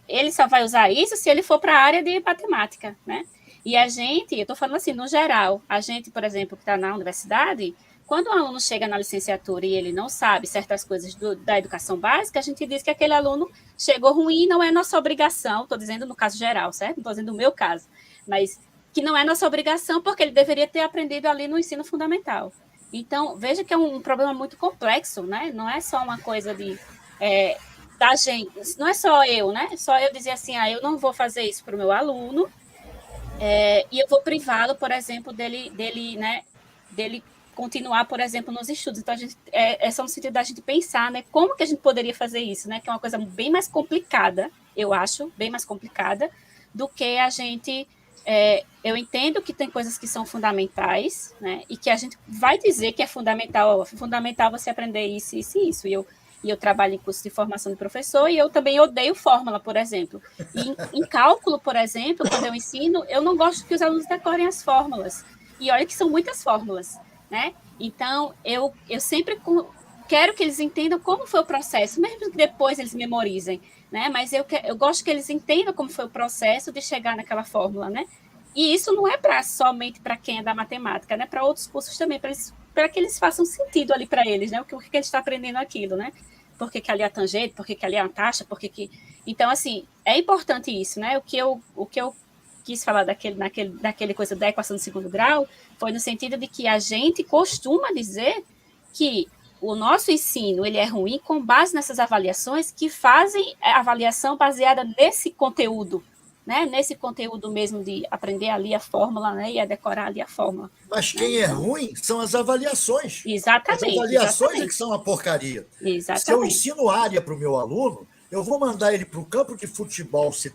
ele só vai usar isso se ele for para a área de matemática, né? E eu estou falando assim, no geral, a gente, por exemplo, que está na universidade, quando um aluno chega na licenciatura e ele não sabe certas coisas da educação básica, a gente diz que aquele aluno chegou ruim, não é nossa obrigação, estou dizendo no caso geral, certo? Não estou dizendo no meu caso, mas que não é nossa obrigação porque ele deveria ter aprendido ali no ensino fundamental. Então, veja que é um problema muito complexo, né? Não é só uma coisa da gente, não é só eu, né? Só eu dizer assim, eu não vou fazer isso para o meu aluno e eu vou privá-lo, por exemplo, dele continuar, por exemplo, nos estudos. Então, é só no sentido da gente pensar, né? Como que a gente poderia fazer isso, né? Que é uma coisa bem mais complicada, eu acho, bem mais complicada, do que a gente... eu entendo que tem coisas que são fundamentais, né? E que a gente vai dizer que é fundamental você aprender isso, isso e isso. E eu trabalho em curso de formação de professor e eu também odeio fórmula, por exemplo. E em cálculo, por exemplo, quando eu ensino, eu não gosto que os alunos decorem as fórmulas. E olha que são muitas fórmulas, né? Então, eu sempre quero que eles entendam como foi o processo, mesmo que depois eles memorizem, né? Mas eu gosto que eles entendam como foi o processo de chegar naquela fórmula, né? E isso não é somente para quem é da matemática, né? Para outros cursos também, para que eles façam sentido ali para eles, né? O que ele está aprendendo aquilo, né? Por que ali é a tangente, por que ali é a taxa, por que... Então, assim, é importante isso, né? O que eu quis falar daquele coisa da equação de segundo grau foi no sentido de que a gente costuma dizer que o nosso ensino ele é ruim com base nessas avaliações que fazem a avaliação baseada nesse conteúdo, né? Nesse conteúdo mesmo de aprender ali a fórmula, né? E a decorar ali a fórmula. Mas quem é ruim são as avaliações. Exatamente. As avaliações exatamente. é que são uma porcaria. Exatamente. Se eu ensino área para o meu aluno, eu vou mandar ele para o campo de futebol, se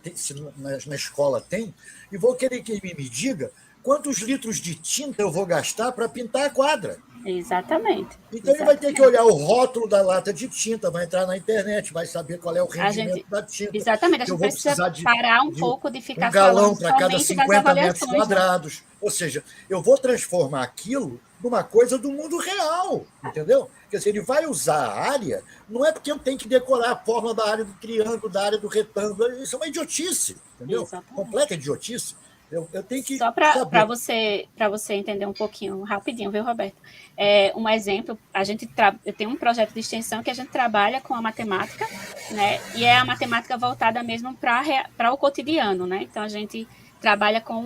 na escola tem, e vou querer que ele me diga quantos litros de tinta eu vou gastar para pintar a quadra. Exatamente. Então ele vai ter que olhar o rótulo da lata de tinta, vai entrar na internet, vai saber qual é o rendimento da tinta. Exatamente, a gente precisa parar um pouco de ficar galão falando para cada somente 50 metros né? quadrados. Ou seja, eu vou transformar aquilo numa coisa do mundo real, entendeu? Quer dizer, ele vai usar a área, não é porque eu tenho que decorar a fórmula da área do triângulo, da área do retângulo, isso é uma idiotice, entendeu? Exatamente. Completa idiotice. Eu tenho que só para você entender um pouquinho, rapidinho, viu, Roberto? Um exemplo, eu tenho um projeto de extensão que a gente trabalha com a matemática, né? E é a matemática voltada mesmo para o cotidiano, né? Então a gente trabalha com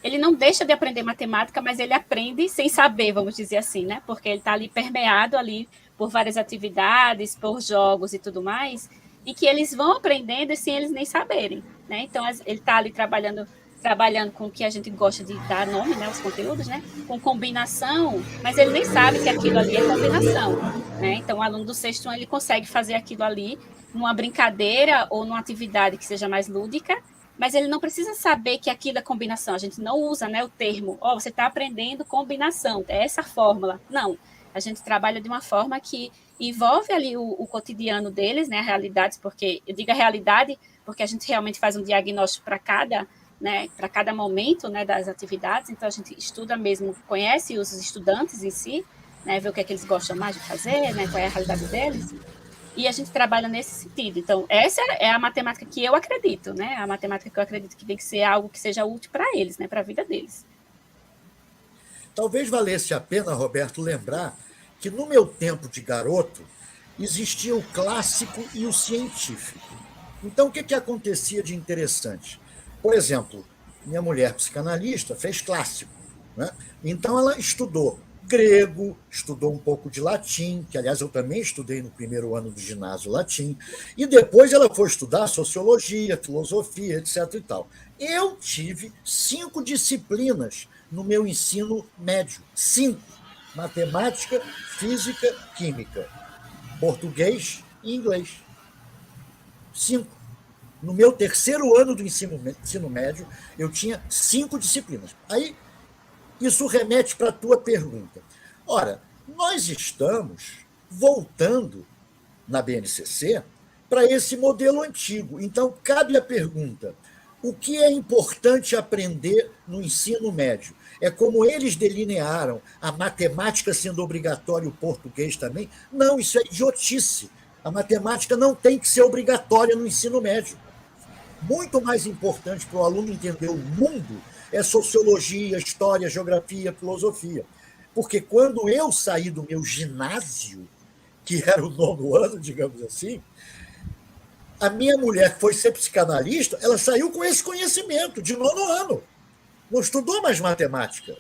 ele não deixa de aprender matemática, mas ele aprende sem saber, vamos dizer assim, né? Porque ele está ali permeado ali por várias atividades, por jogos e tudo mais, e que eles vão aprendendo sem eles nem saberem, né? Então ele está ali trabalhando com o que a gente gosta de dar nome, né, os conteúdos, né, com combinação, mas ele nem sabe que aquilo ali é combinação, né? Então o aluno do sexto ano ele consegue fazer aquilo ali numa brincadeira ou numa atividade que seja mais lúdica, mas ele não precisa saber que aquilo é combinação. A gente não usa, né, o termo, você está aprendendo combinação, é essa fórmula. Não, a gente trabalha de uma forma que envolve ali o cotidiano deles, né, a realidade, porque eu digo a realidade porque a gente realmente faz um diagnóstico para cada momento, né, das atividades. Então a gente estuda mesmo, conhece os estudantes em si, né, vê o que é que eles gostam mais de fazer, né, qual é a realidade deles, e a gente trabalha nesse sentido. Então essa é a matemática que eu acredito, né, a matemática que eu acredito que tem que ser algo que seja útil para eles, né, para a vida deles. Talvez valesse a pena, Roberto, lembrar que no meu tempo de garoto existia o clássico e o científico. Então o que acontecia de interessante? Por exemplo, minha mulher psicanalista fez clássico, né? Então ela estudou grego, estudou um pouco de latim, que aliás eu também estudei no primeiro ano do ginásio latim, e depois ela foi estudar sociologia, filosofia, etc. e tal. Eu tive 5 disciplinas no meu ensino médio, 5: matemática, física, química, português e inglês. 5. No meu terceiro ano do ensino médio, eu tinha 5 disciplinas. Aí, isso remete para a tua pergunta. Ora, nós estamos voltando na BNCC para esse modelo antigo. Então, cabe a pergunta: o que é importante aprender no ensino médio? É como eles delinearam a matemática sendo obrigatória, o português também? Não, isso é idiotice. A matemática não tem que ser obrigatória no ensino médio. Muito mais importante para o aluno entender o mundo é sociologia, história, geografia, filosofia. Porque quando eu saí do meu ginásio, que era o 9º ano, digamos assim, a minha mulher, que foi ser psicanalista, ela saiu com esse conhecimento de 9º ano. Não estudou mais matemática,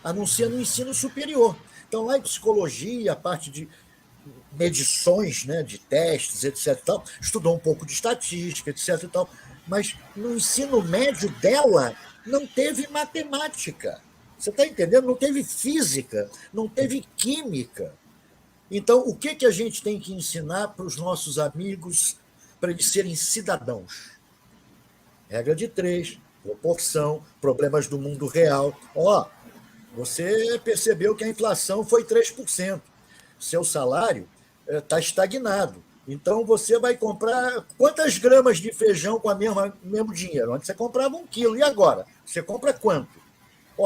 a não ser no ensino superior. Então, lá em psicologia, a parte de medições, né, de testes, etc. Tal, estudou um pouco de estatística, etc. Tal, mas no ensino médio dela não teve matemática. Você está entendendo? Não teve física, não teve química. Então, o que a gente tem que ensinar para os nossos amigos para eles serem cidadãos? regra de 3, proporção, problemas do mundo real. Você percebeu que a inflação foi 3%. Seu salário está estagnado. Então, você vai comprar quantas gramas de feijão com o mesmo dinheiro? Antes você comprava 1 quilo. E agora? Você compra quanto?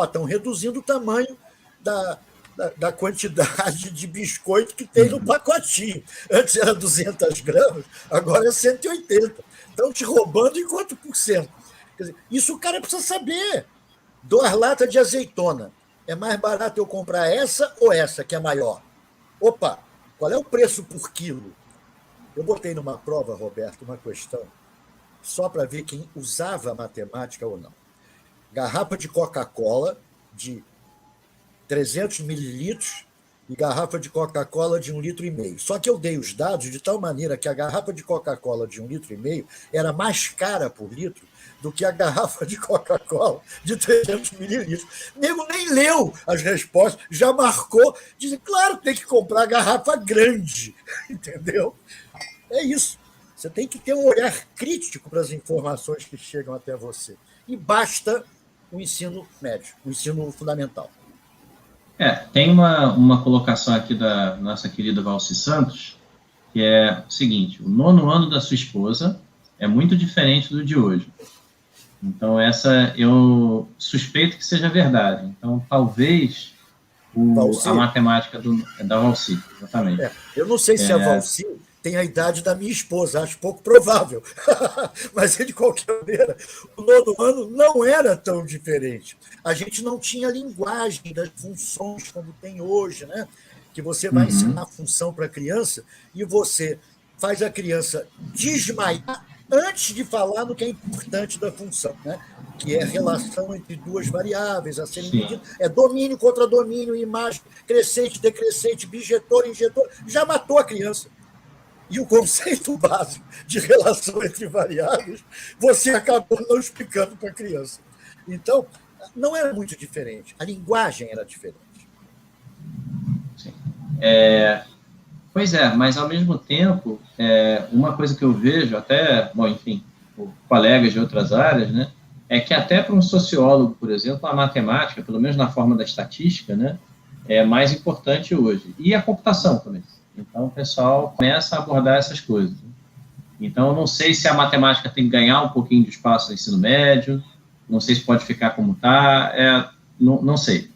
Estão reduzindo o tamanho da quantidade de biscoito que tem no pacotinho. Antes era 200 gramas, agora é 180. Estão te roubando em quanto por cento? Quer dizer, isso o cara precisa saber. 2 latas de azeitona. É mais barato eu comprar essa ou essa, que é maior? Opa, qual é o preço por quilo? Eu botei numa prova, Roberto, uma questão, só para ver quem usava matemática ou não. Garrafa de Coca-Cola de 300 mililitros e garrafa de Coca-Cola de 1,5 litro. Só que eu dei os dados de tal maneira que a garrafa de Coca-Cola de 1,5 litro era mais cara por litro do que a garrafa de Coca-Cola de 300 mililitros. O nego nem leu as respostas, já marcou, dizem, claro que tem que comprar garrafa grande, entendeu? É isso. Você tem que ter um olhar crítico para as informações que chegam até você. E basta o ensino médio, o ensino fundamental. Tem uma colocação aqui da nossa querida Valci Santos, que é o seguinte: o 9º ano da sua esposa é muito diferente do de hoje. Então, essa eu suspeito que seja verdade. Então, talvez a matemática da Valci, exatamente. Eu não sei se a Valci tem a idade da minha esposa, acho pouco provável. Mas, de qualquer maneira, o 9º ano não era tão diferente. A gente não tinha linguagem das funções como tem hoje, né? Que você vai ensinar a função para a criança e você faz a criança desmaiar antes de falar no que é importante da função, né? Que é a relação entre 2 variáveis a serem medidas. É domínio contra domínio, imagem, crescente, decrescente, bijetor, injetor. Já matou a criança. E o conceito básico de relação entre variáveis, você acabou não explicando para a criança. Então, não era muito diferente. A linguagem era diferente. Sim. Pois é, mas, ao mesmo tempo, uma coisa que eu vejo, até, enfim, colegas de outras áreas, né, é que até para um sociólogo, por exemplo, a matemática, pelo menos na forma da estatística, né, é mais importante hoje. E a computação também. Então, o pessoal começa a abordar essas coisas. Então, eu não sei se a matemática tem que ganhar um pouquinho de espaço no ensino médio, não sei se pode ficar como está, não sei.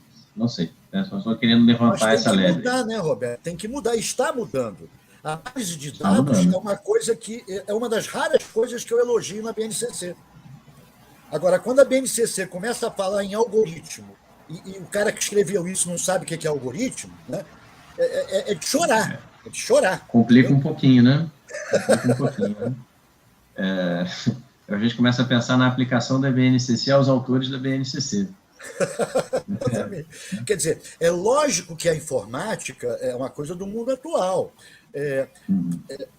Só estou querendo levantar essa lebre. Tem que mudar, né, Roberto? Tem que mudar, está mudando. A análise de dados é uma coisa que é uma das raras coisas que eu elogio na BNCC. Agora, quando a BNCC começa a falar em algoritmo, e o cara que escreveu isso não sabe o que é algoritmo, né? É de chorar. É de chorar. Complica um pouquinho, né? A gente começa a pensar na aplicação da BNCC aos autores da BNCC. Quer dizer, é lógico que a informática é uma coisa do mundo atual.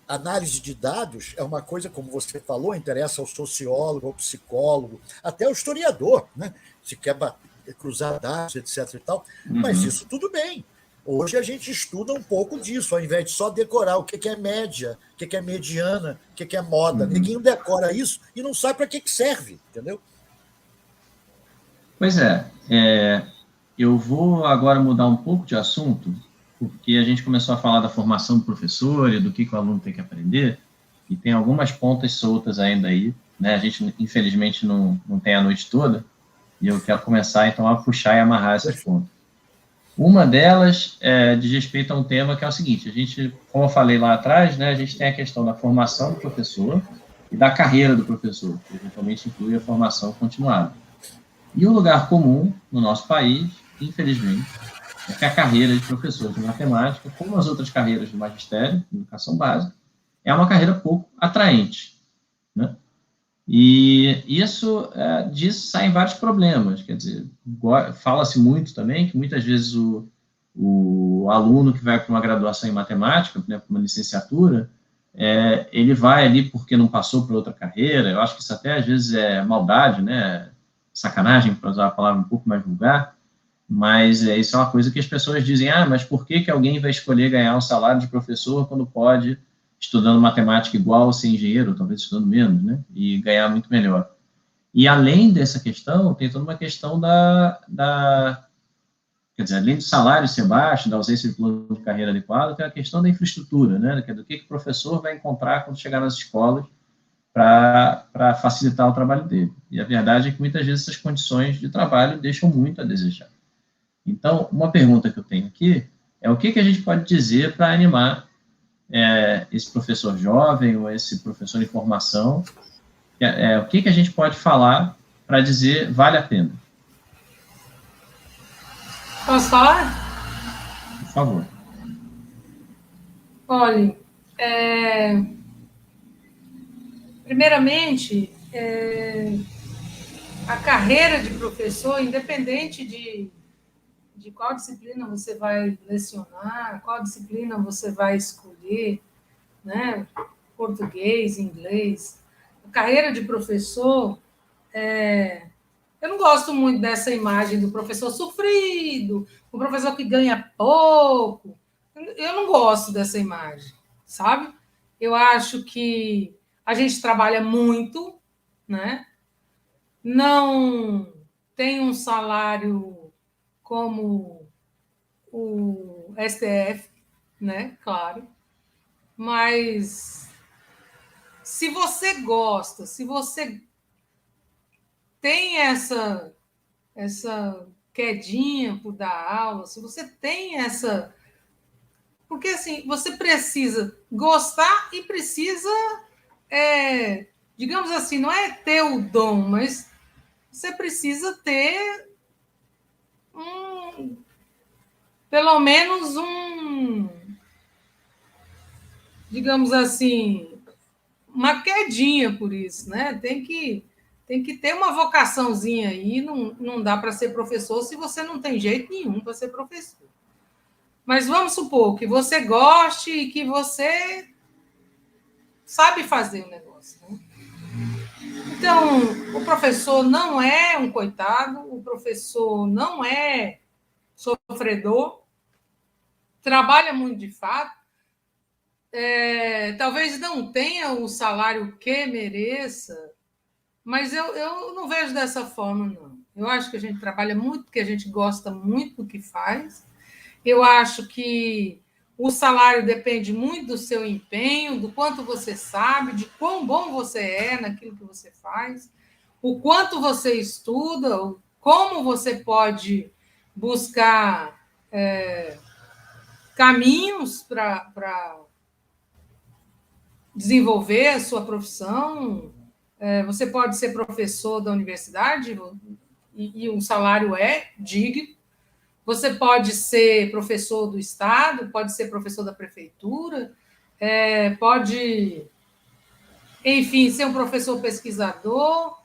Análise de dados é uma coisa, como você falou, interessa ao sociólogo, ao psicólogo, até ao historiador, né? Se quer cruzar dados, etc. e tal. Mas isso tudo bem. Hoje a gente estuda um pouco disso, ao invés de só decorar o que é média, o que é mediana, o que é moda. Ninguém decora isso e não sabe para que serve, entendeu? Pois eu vou agora mudar um pouco de assunto, porque a gente começou a falar da formação do professor e do que o aluno tem que aprender, e tem algumas pontas soltas ainda aí, né? A gente, infelizmente, não tem a noite toda, e eu quero começar, então, a puxar e amarrar essas pontas. Uma delas diz respeito a um tema que é o seguinte: a gente, como eu falei lá atrás, né, a gente tem a questão da formação do professor e da carreira do professor, que eventualmente inclui a formação continuada. E o lugar comum no nosso país, infelizmente, é que a carreira de professor de matemática, como as outras carreiras de magistério, de educação básica, é uma carreira pouco atraente, né? E isso, disso saem vários problemas. Quer dizer, fala-se muito também que muitas vezes o aluno que vai para uma graduação em matemática, né, para uma licenciatura, ele vai ali porque não passou para outra carreira. Eu acho que isso até às vezes é maldade, né, sacanagem, para usar a palavra um pouco mais vulgar, mas isso é uma coisa que as pessoas dizem: mas por que alguém vai escolher ganhar um salário de professor quando pode, estudando matemática igual, ser engenheiro, talvez estudando menos, né, e ganhar muito melhor? E além dessa questão, tem toda uma questão quer dizer, além do salário ser baixo, da ausência de plano de carreira adequado, tem a questão da infraestrutura, né? Do que o professor vai encontrar quando chegar nas escolas para facilitar o trabalho dele. E a verdade é que muitas vezes essas condições de trabalho deixam muito a desejar. Então, uma pergunta que eu tenho aqui é o que a gente pode dizer para animar esse professor jovem ou esse professor em formação, o que a gente pode falar para dizer vale a pena? Posso falar? Por favor. Olha, primeiramente, a carreira de professor, independente de qual disciplina você vai lecionar, qual disciplina você vai escolher, né? Português, inglês. A carreira de professor, eu não gosto muito dessa imagem do professor sofrido, o professor que ganha pouco. Eu não gosto dessa imagem, sabe? Eu acho que a gente trabalha muito, né? Não tem um salário como o STF, né? Claro. Mas se você gosta, se você tem essa quedinha por dar aula, se você tem essa... Porque, assim, você precisa gostar e precisa, digamos assim, não é ter o dom, mas você precisa ter pelo menos digamos assim, uma quedinha por isso, né? Tem que ter uma vocaçãozinha aí, não dá para ser professor se você não tem jeito nenhum para ser professor. Mas vamos supor que você goste e que você sabe fazer o negócio, né? Então, o professor não é um coitado, o professor não é sofredor, trabalha muito de fato, talvez não tenha o salário que mereça, mas eu não vejo dessa forma, não. Eu acho que a gente trabalha muito, porque a gente gosta muito do que faz. Eu acho que o salário depende muito do seu empenho, do quanto você sabe, de quão bom você é naquilo que você faz, o quanto você estuda, como você pode buscar caminhos para desenvolver a sua profissão. Você pode ser professor da universidade e o salário é digno. Você pode ser professor do Estado, pode ser professor da prefeitura, pode, enfim, ser um professor pesquisador.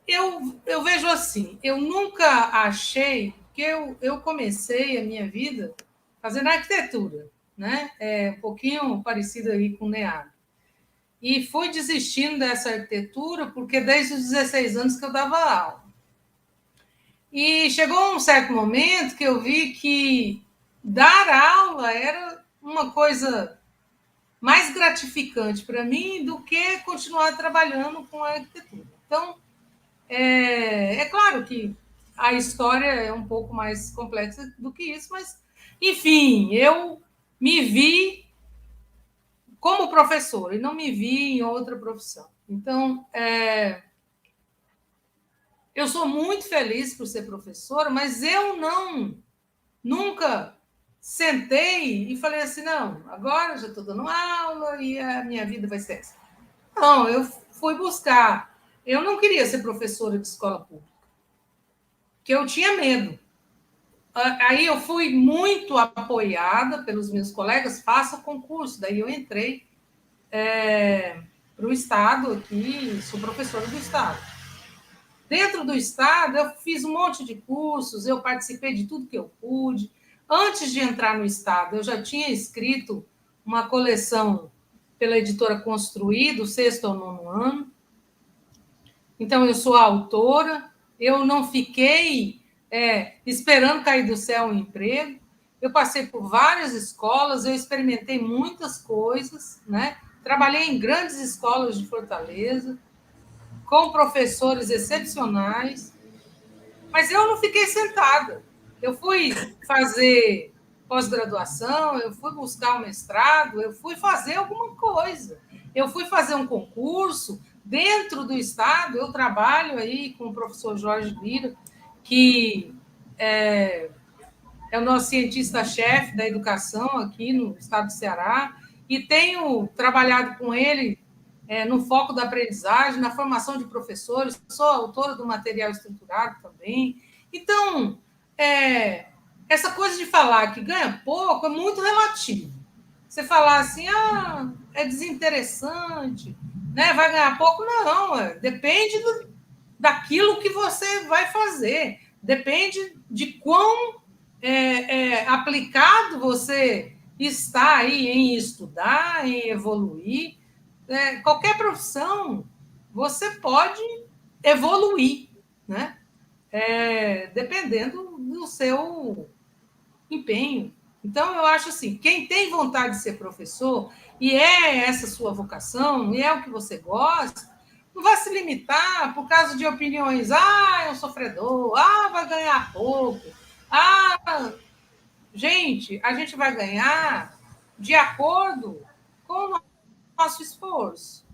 Eu vejo assim, eu nunca achei que eu comecei a minha vida fazendo arquitetura, né? Um pouquinho parecido aí com o NEAD. E fui desistindo dessa arquitetura porque desde os 16 anos que eu dava aula. E chegou um certo momento que eu vi que dar aula era uma coisa mais gratificante para mim do que continuar trabalhando com a arquitetura. Então, é claro que a história é um pouco mais complexa do que isso, mas, enfim, eu me vi como professora e não me vi em outra profissão. Então, eu sou muito feliz por ser professora, mas eu nunca sentei e falei assim, não, agora já estou dando aula e a minha vida vai ser essa. Não, eu fui buscar. Eu não queria ser professora de escola pública, porque eu tinha medo. Aí eu fui muito apoiada pelos meus colegas, faça concurso. Daí eu entrei para o Estado aqui, sou professora do Estado. Dentro do Estado, eu fiz um monte de cursos, eu participei de tudo que eu pude. Antes de entrar no Estado, eu já tinha escrito uma coleção pela editora Construir, do 6º ao 9º ano. Então, eu sou a autora, eu não fiquei esperando cair do céu um emprego. Eu passei por várias escolas, eu experimentei muitas coisas, né? trabalhei em grandes escolas de Fortaleza, com professores excepcionais, mas eu não fiquei sentada. Eu fui fazer pós-graduação, eu fui buscar um mestrado, eu fui fazer alguma coisa. Eu fui fazer um concurso dentro do Estado. Eu trabalho aí com o professor Jorge Lira, que é o nosso cientista-chefe da educação aqui no estado do Ceará, e tenho trabalhado com ele no foco da aprendizagem, na formação de professores, sou autora do material estruturado também. Então, essa coisa de falar que ganha pouco é muito relativo. Você falar assim, é desinteressante, né? Vai ganhar pouco, não, depende daquilo que você vai fazer, depende de quão aplicado você está aí em estudar, em evoluir. Qualquer profissão você pode evoluir, né? Dependendo do seu empenho. Então, eu acho assim, quem tem vontade de ser professor, e é essa sua vocação, e é o que você gosta, não vai se limitar por causa de opiniões, é um sofredor, vai ganhar pouco, gente, a gente vai ganhar de acordo com o nosso esforço.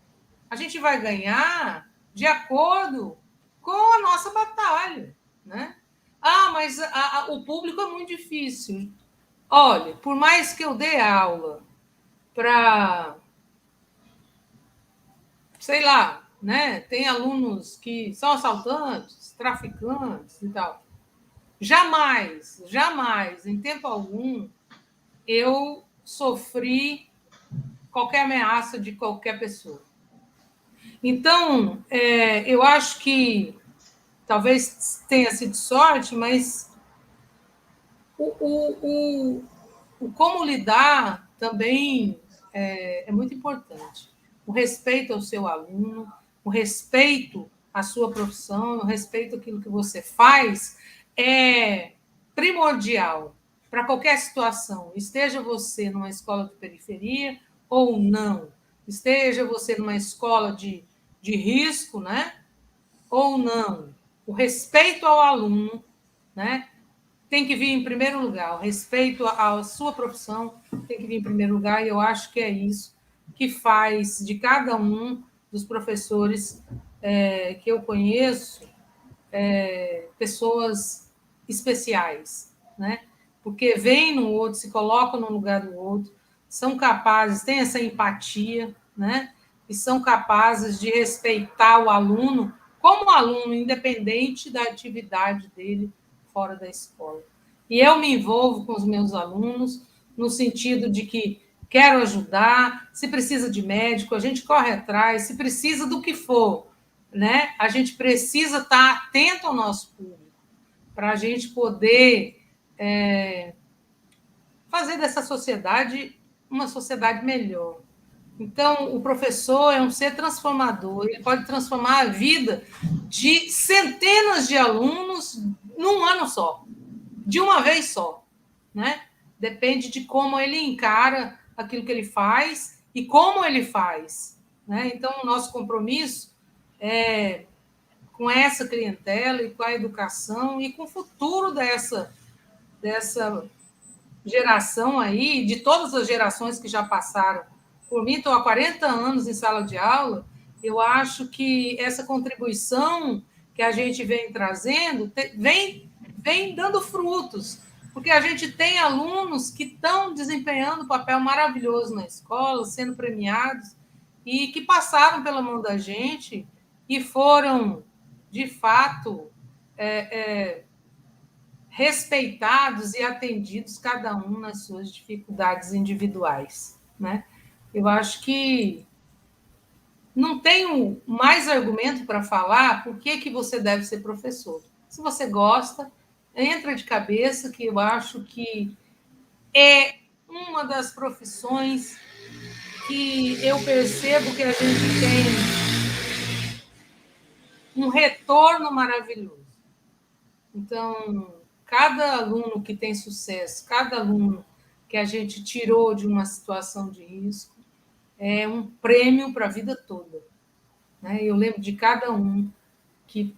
A gente vai ganhar de acordo com a nossa batalha, né? Mas o público é muito difícil. Olha, por mais que eu dê aula para, sei lá, né? Tem alunos que são assaltantes, traficantes e tal. Jamais, em tempo algum, eu sofri qualquer ameaça de qualquer pessoa. Então, eu acho que talvez tenha sido sorte, mas o como lidar também é muito importante. O respeito ao seu aluno, o respeito à sua profissão, o respeito àquilo que você faz é primordial para qualquer situação. Esteja você numa escola de periferia ou não, esteja você numa escola de risco, né? Ou não. O respeito ao aluno, né? Tem que vir em primeiro lugar. O respeito à sua profissão tem que vir em primeiro lugar, e eu acho que é isso que faz de cada um dos professores que eu conheço pessoas especiais, né? Porque vem no outro, se colocam no lugar do outro, são capazes, têm essa empatia, né? E são capazes de respeitar o aluno como aluno, independente da atividade dele fora da escola. E eu me envolvo com os meus alunos no sentido de que quero ajudar, se precisa de médico, a gente corre atrás, se precisa do que for, né? A gente precisa estar atento ao nosso público para a gente poder fazer dessa sociedade uma sociedade melhor. Então, o professor é um ser transformador, ele pode transformar a vida de centenas de alunos num ano só, de uma vez só, né? Depende de como ele encara aquilo que ele faz e como ele faz, né? Então, o nosso compromisso é com essa clientela e com a educação e com o futuro dessa geração aí, de todas as gerações que já passaram por mim. Estou há 40 anos em sala de aula, eu acho que essa contribuição que a gente vem trazendo vem dando frutos, porque a gente tem alunos que estão desempenhando um papel maravilhoso na escola, sendo premiados, e que passaram pela mão da gente e foram, de fato, respeitados e atendidos, cada um nas suas dificuldades individuais, né? Eu acho que não tenho mais argumento para falar por que você deve ser professor. Se você gosta, entra de cabeça, que eu acho que é uma das profissões que eu percebo que a gente tem um retorno maravilhoso. Então, cada aluno que tem sucesso, cada aluno que a gente tirou de uma situação de risco, é um prêmio para a vida toda, né? Eu lembro de cada um que,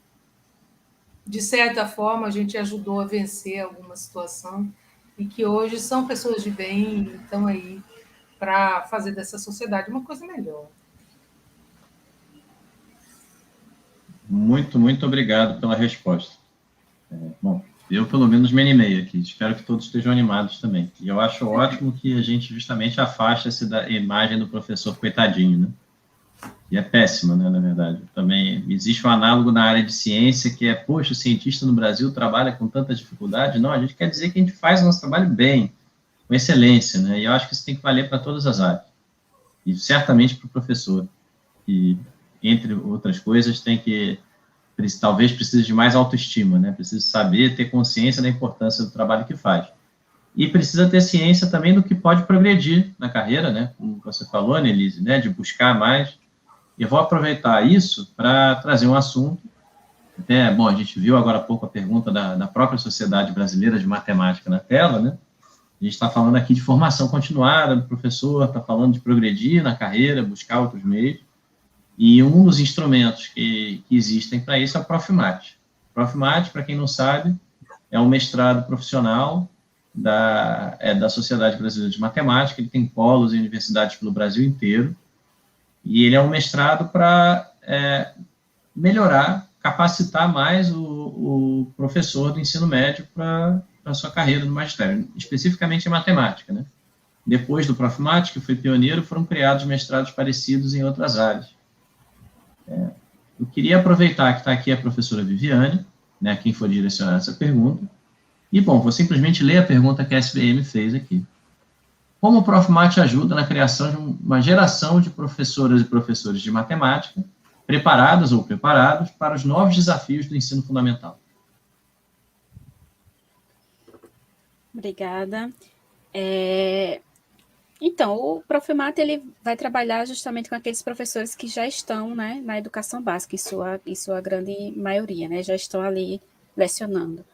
de certa forma, a gente ajudou a vencer alguma situação e que hoje são pessoas de bem e estão aí para fazer dessa sociedade uma coisa melhor. Muito, muito obrigado pela resposta. Bom, eu pelo menos me animei aqui, espero que todos estejam animados também. E eu acho ótimo que a gente justamente afaste da imagem do professor coitadinho, né? E é péssima, né, na verdade. Também existe um análogo na área de ciência que é, poxa, o cientista no Brasil trabalha com tanta dificuldade. Não, a gente quer dizer que a gente faz o nosso trabalho bem, com excelência, né? E eu acho que isso tem que valer para todas as áreas. E certamente para o professor, que, entre outras coisas, tem que, talvez precise de mais autoestima, né? Precisa saber, ter consciência da importância do trabalho que faz. E precisa ter ciência também do que pode progredir na carreira, né? Como você falou, Annelise, né? De buscar mais. Eu vou aproveitar isso para trazer um assunto. Até, bom, a gente viu agora há pouco a pergunta da própria Sociedade Brasileira de Matemática na tela, né? A gente está falando aqui de formação continuada do professor, está falando de progredir na carreira, buscar outros meios. E um dos instrumentos que existem para isso é o Profimate. Profimate, para quem não sabe, é um mestrado profissional da Sociedade Brasileira de Matemática. Ele tem polos em universidades pelo Brasil inteiro. E ele é um mestrado para melhorar, capacitar mais o professor do ensino médio para a sua carreira no magistério, especificamente em matemática, né? Depois do Profimate, que foi pioneiro, foram criados mestrados parecidos em outras áreas. Eu queria aproveitar que está aqui a professora Viviane, né, quem for direcionar essa pergunta, e, bom, vou simplesmente ler a pergunta que a SBM fez aqui. Como o Profimate ajuda na criação de uma geração de professoras e professores de matemática preparadas ou preparados para os novos desafios do ensino fundamental? Obrigada. Então, o Profimate ele vai trabalhar justamente com aqueles professores que já estão, né, na educação básica, em sua grande maioria, né, já estão ali lecionando.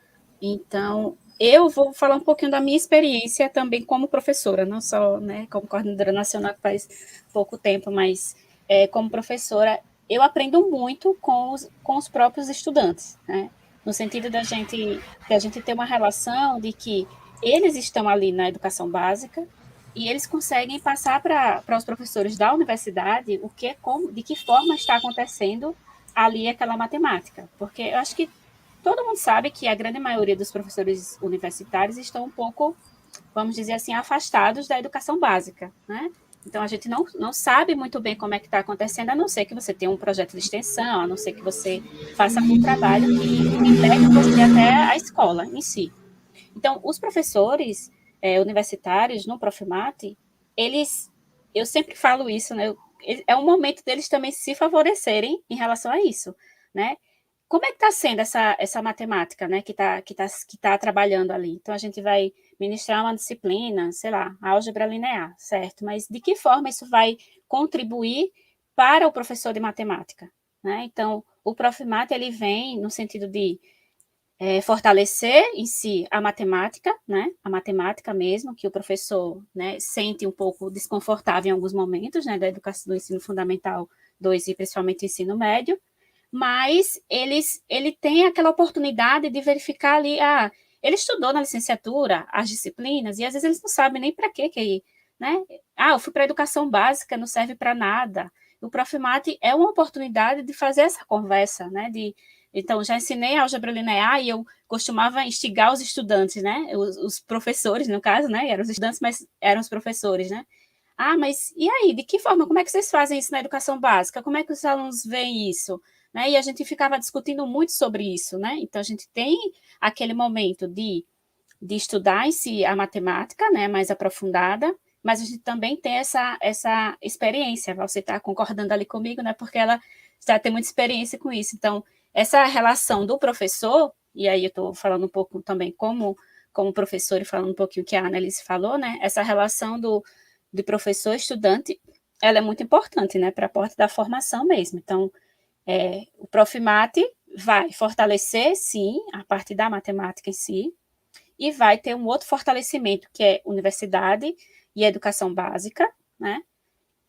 Então, eu vou falar um pouquinho da minha experiência também como professora, não só, né, como coordenadora nacional que faz pouco tempo, mas como professora, eu aprendo muito com os próprios estudantes, né, no sentido da gente ter uma relação de que eles estão ali na educação básica e eles conseguem passar para os professores da universidade de que forma está acontecendo ali aquela matemática, porque eu acho que todo mundo sabe que a grande maioria dos professores universitários estão um pouco, vamos dizer assim, afastados da educação básica, né? Então, a gente não sabe muito bem como é que está acontecendo, a não ser que você tenha um projeto de extensão, a não ser que você faça algum trabalho que leve você até a escola em si. Então, os professores universitários no Profimate, eu sempre falo isso, né? É um momento deles também se favorecerem em relação a isso, né? Como é que está sendo essa matemática, né, que tá trabalhando ali? Então, a gente vai ministrar uma disciplina, sei lá, álgebra linear, certo? Mas de que forma isso vai contribuir para o professor de matemática, né? Então, o Profimate, ele vem no sentido de fortalecer em si a matemática, né? A matemática mesmo, que o professor, né, sente um pouco desconfortável em alguns momentos, né, da educação do ensino fundamental 2 e principalmente o ensino médio, mas ele tem aquela oportunidade de verificar ali, ele estudou na licenciatura as disciplinas, e às vezes eles não sabem nem para que né? Eu fui para a educação básica, não serve para nada. O Profimate é uma oportunidade de fazer essa conversa, né? Então, já ensinei álgebra linear e eu costumava instigar os estudantes, né? Os professores, no caso, né? Eram os estudantes, mas eram os professores, né? Mas e aí? De que forma? Como é que vocês fazem isso na educação básica? Como é que os alunos veem isso? Né? E a gente ficava discutindo muito sobre isso, né? Então, a gente tem aquele momento de estudar em si a matemática, né? Mais aprofundada, mas a gente também tem essa experiência. Você está concordando ali comigo, né? Porque ela já tem muita experiência com isso. Então, essa relação do professor, e aí eu estou falando um pouco também como professor e falando um pouquinho o que a Annelise falou, né? Essa relação de professor-estudante, ela é muito importante, né? Para a parte da formação mesmo. Então, o Profimate vai fortalecer, sim, a parte da matemática em si, e vai ter um outro fortalecimento, que é universidade e educação básica, né?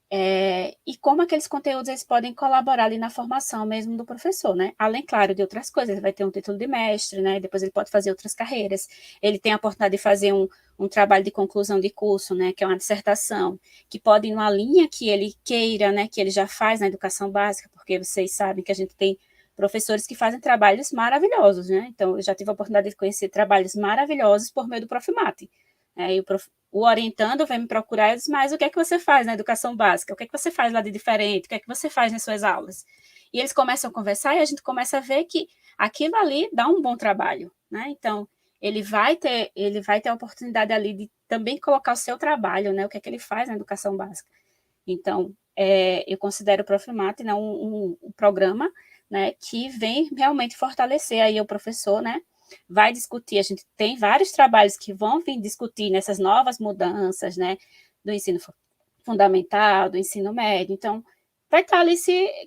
E como aqueles conteúdos eles podem colaborar ali na formação mesmo do professor, né? Além, claro, de outras coisas, ele vai ter um título de mestre, né? Depois ele pode fazer outras carreiras. Ele tem a oportunidade de fazer um trabalho de conclusão de curso, né? Que é uma dissertação, que pode ir numa linha que ele queira, né? Que ele já faz na educação básica, porque vocês sabem que a gente tem professores que fazem trabalhos maravilhosos, né? Então, eu já tive a oportunidade de conhecer trabalhos maravilhosos por meio do Profimate. E o orientando vem me procurar e diz, mas o que é que você faz na educação básica? O que é que você faz lá de diferente? O que é que você faz nas suas aulas? E eles começam a conversar e a gente começa a ver que aquilo ali dá um bom trabalho, né? Então, ele vai ter a oportunidade ali de também colocar o seu trabalho, né? O que é que ele faz na educação básica. Então, eu considero o Profimate, né, um programa, né, que vem realmente fortalecer aí o professor, né? Vai discutir, a gente tem vários trabalhos que vão vir discutir nessas novas mudanças, né, do ensino fundamental, do ensino médio, então vai estar ali,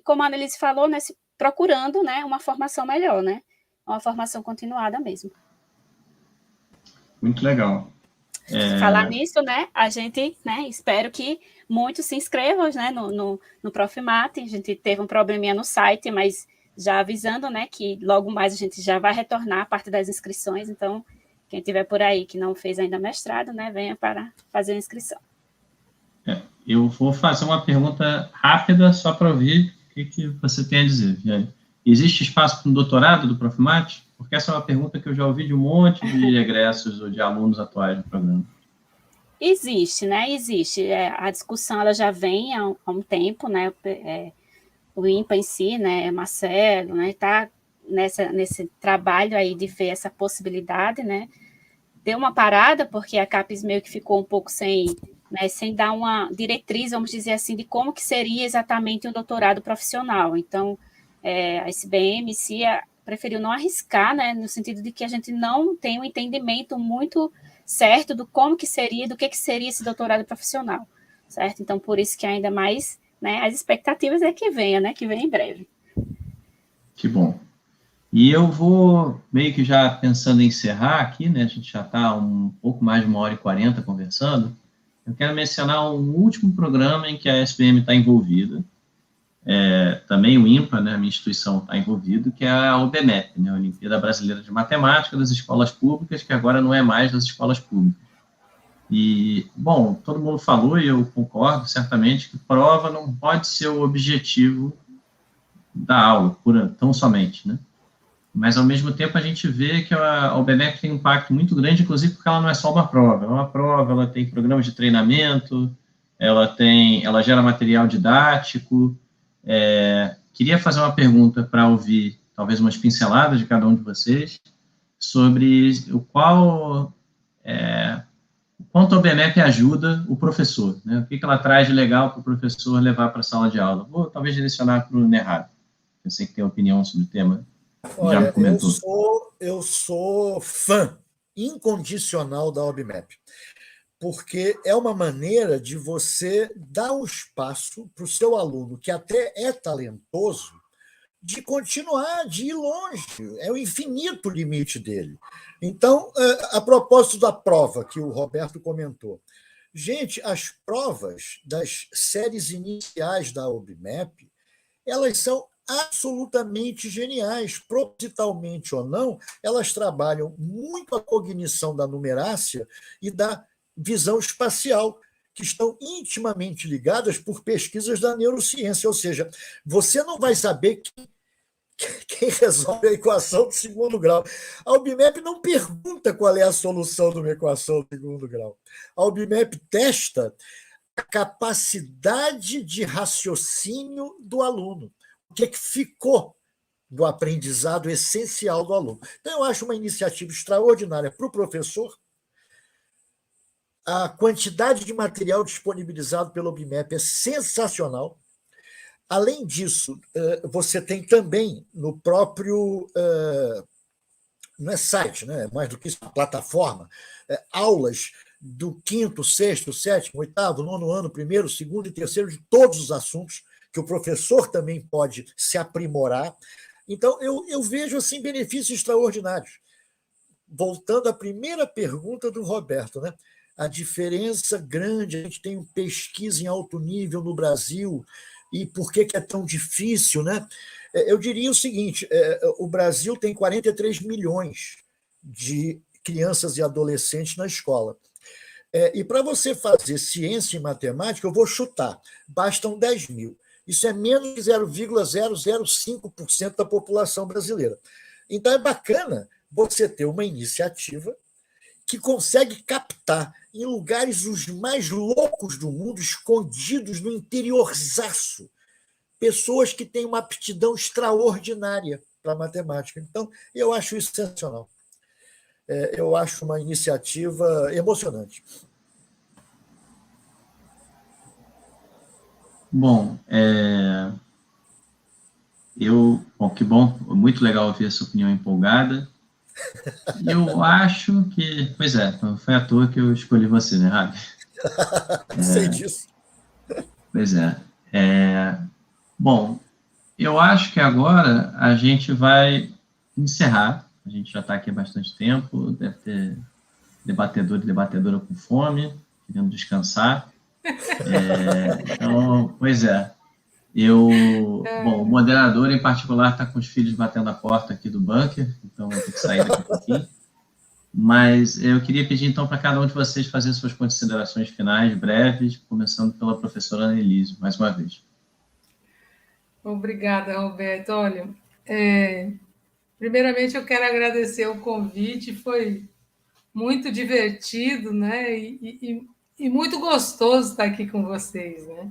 como a Annelise falou, né, procurando, né, uma formação melhor, né, uma formação continuada mesmo. Muito legal. Falar nisso, né, a gente, né, espero que muitos se inscrevam, né, no Profimate, a gente teve um probleminha no site, mas já avisando, né, que logo mais a gente já vai retornar a parte das inscrições, então, quem tiver por aí que não fez ainda mestrado, né, venha para fazer a inscrição. Eu vou fazer uma pergunta rápida, só para ouvir o que você tem a dizer, Viane. Existe espaço para um doutorado do Profimate? Porque essa é uma pergunta que eu já ouvi de um monte de egressos ou de alunos atuais do programa. Existe, né, existe. A discussão, ela já vem há um tempo, né, o INPA em si, né, Marcelo, né, está nesse trabalho aí de ver essa possibilidade, né, deu uma parada, porque a CAPES meio que ficou um pouco sem dar uma diretriz, vamos dizer assim, de como que seria exatamente um doutorado profissional. Então, a SBM em si preferiu não arriscar, né, no sentido de que a gente não tem um entendimento muito certo do como que seria, do que seria esse doutorado profissional, certo? Então, por isso que ainda mais, né, as expectativas é que venha, né, que venha em breve. Que bom. E eu vou meio que já pensando em encerrar aqui, né, a gente já está um pouco mais de 1h40 conversando, eu quero mencionar um último programa em que a SBM está envolvida, também o INPA, né, a minha instituição está envolvida, que é a OBMEP, né, a Olimpíada Brasileira de Matemática das Escolas Públicas, que agora não é mais das escolas públicas. E, bom, todo mundo falou, e eu concordo certamente, que prova não pode ser o objetivo da aula, tão somente, né? Mas, ao mesmo tempo, a gente vê que a OBMEP tem um impacto muito grande, inclusive porque ela não é só uma prova. É uma prova, ela tem programas de treinamento, ela gera material didático. Queria fazer uma pergunta para ouvir, talvez, umas pinceladas de cada um de vocês, sobre o quanto a OBMEP ajuda o professor, né? O que ela traz de legal para o professor levar para a sala de aula. Vou, talvez, direcionar para o Nerhard. Eu sei que tem opinião sobre o tema. Olha, eu sou fã incondicional da OBMEP, porque é uma maneira de você dar um espaço para o seu aluno, que até é talentoso, de continuar, de ir longe. É o infinito limite dele. Então, a propósito da prova que o Roberto comentou, gente, as provas das séries iniciais da OBMEP, elas são absolutamente geniais, propositalmente ou não, elas trabalham muito a cognição da numerácia e da visão espacial, que estão intimamente ligadas por pesquisas da neurociência, ou seja, você não vai saber quem resolve a equação do segundo grau. A OBMEP não pergunta qual é a solução de uma equação do segundo grau. A OBMEP testa a capacidade de raciocínio do aluno. O que ficou do aprendizado essencial do aluno. Então, eu acho uma iniciativa extraordinária para o professor. A quantidade de material disponibilizado pelo OBMEP é sensacional. Além disso, você tem também no próprio, não é site, né? Mais do que isso, plataforma, aulas do 5º, 6º, 7º, 8º, 9º ano, 1º, 2º e 3º, de todos os assuntos, que o professor também pode se aprimorar. Então, eu vejo assim, benefícios extraordinários. Voltando à primeira pergunta do Roberto, né? a diferença grande, a gente tem pesquisa em alto nível no Brasil, e por que é tão difícil, né? Eu diria o seguinte, o Brasil tem 43 milhões de crianças e adolescentes na escola. E para você fazer ciência e matemática, eu vou chutar, bastam 10 mil. Isso é menos de 0,005% da população brasileira. Então, é bacana você ter uma iniciativa que consegue captar em lugares os mais loucos do mundo, escondidos no interiorzaço, pessoas que têm uma aptidão extraordinária para a matemática. Então, eu acho isso sensacional. Eu acho uma iniciativa emocionante. Bom, que bom, muito legal ouvir essa opinião empolgada. Eu acho que, pois não foi à toa que eu escolhi você, né, Rabi? Sei disso. Pois bom, eu acho que agora a gente vai encerrar. A gente já está aqui há bastante tempo, deve ter debatedor e debatedora com fome, querendo descansar. Então, pois bom, o moderador, em particular, está com os filhos batendo a porta aqui do bunker, então eu tenho que sair daqui a pouquinho. Mas eu queria pedir, então, para cada um de vocês fazer suas considerações finais, breves, começando pela professora Annelise, mais uma vez. Obrigada, Roberto. Olha, primeiramente eu quero agradecer o convite, foi muito divertido, né? E muito gostoso estar aqui com vocês, né?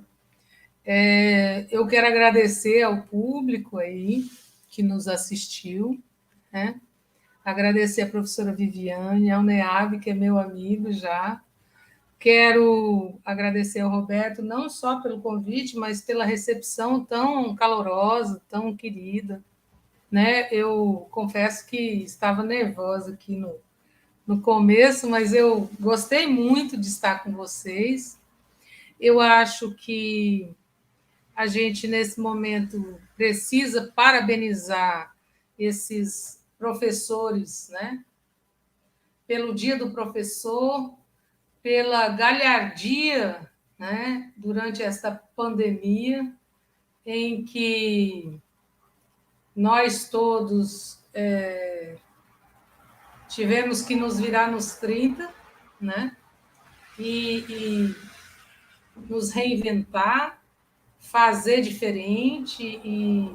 Eu quero agradecer ao público aí que nos assistiu, né? Agradecer a professora Viviane, ao NEAB, que é meu amigo já. Quero agradecer ao Roberto, não só pelo convite, mas pela recepção tão calorosa, tão querida, né? Eu confesso que estava nervosa aqui no começo, mas eu gostei muito de estar com vocês. Eu acho que a gente, nesse momento, precisa parabenizar esses professores, né? Pelo Dia do Professor, pela galhardia, né? Durante esta pandemia, em que nós todos tivemos que nos virar nos 30, né? E nos reinventar, fazer diferente e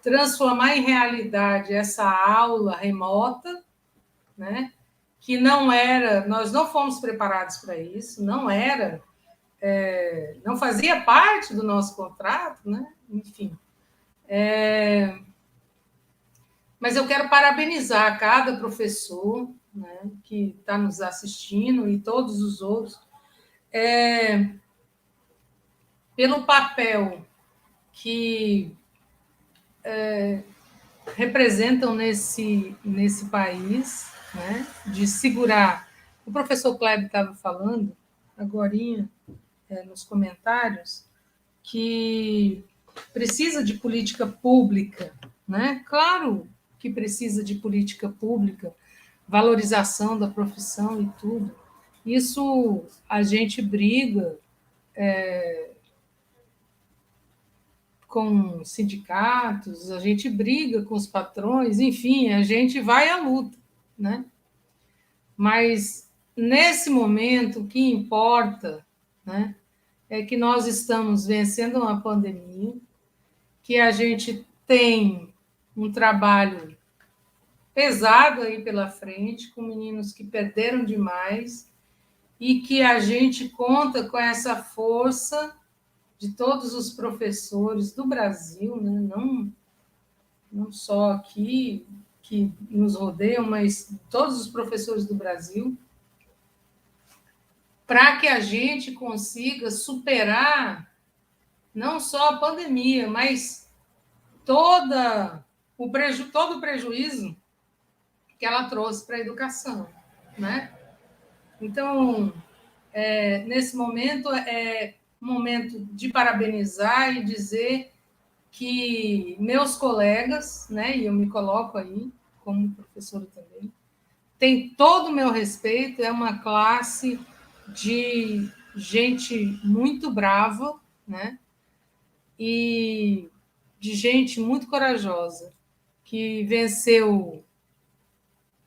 transformar em realidade essa aula remota, né? Que não era, nós não fomos preparados para isso, não era, não fazia parte do nosso contrato, né? Enfim. Mas eu quero parabenizar cada professor, né, que está nos assistindo e todos os outros, pelo papel que representam nesse país, né, de segurar. O professor Kleber estava falando agorinha, nos comentários, que precisa de política pública, né? Claro que precisa de política pública, valorização da profissão e tudo. Isso a gente briga com sindicatos, a gente briga com os patrões, enfim, a gente vai à luta, né? Mas, nesse momento, o que importa, né, é que nós estamos vencendo uma pandemia, que a gente tem um trabalho pesado aí pela frente, com meninos que perderam demais, e que a gente conta com essa força de todos os professores do Brasil, né? Não só aqui, que nos rodeiam, mas todos os professores do Brasil, para que a gente consiga superar não só a pandemia, mas todo o prejuízo que ela trouxe para a educação, né? Então, nesse momento, é um momento de parabenizar e dizer que meus colegas, né, e eu me coloco aí como professora também, tem todo o meu respeito, é uma classe de gente muito brava, né? E de gente muito corajosa, que venceu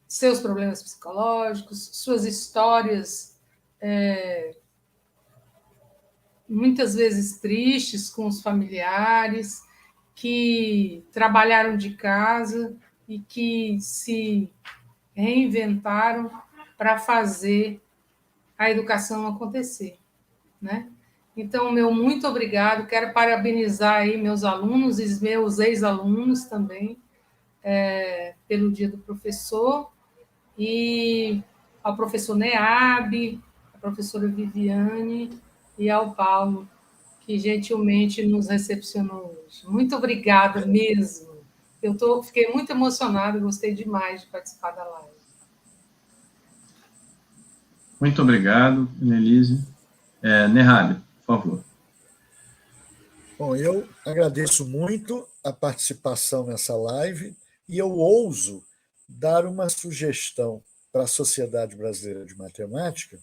seus problemas psicológicos, suas histórias muitas vezes tristes com os familiares, que trabalharam de casa e que se reinventaram para fazer a educação acontecer, né? Então, meu muito obrigado. Quero parabenizar aí meus alunos e meus ex-alunos também pelo Dia do Professor, e ao professor Neab, à professora Viviane e ao Paulo, que gentilmente nos recepcionou hoje. Muito obrigada mesmo. Fiquei muito emocionada, gostei demais de participar da live. Muito obrigado, Annelise. Nehabe, por favor. Bom, eu agradeço muito a participação nessa live e eu ouso dar uma sugestão para a Sociedade Brasileira de Matemática,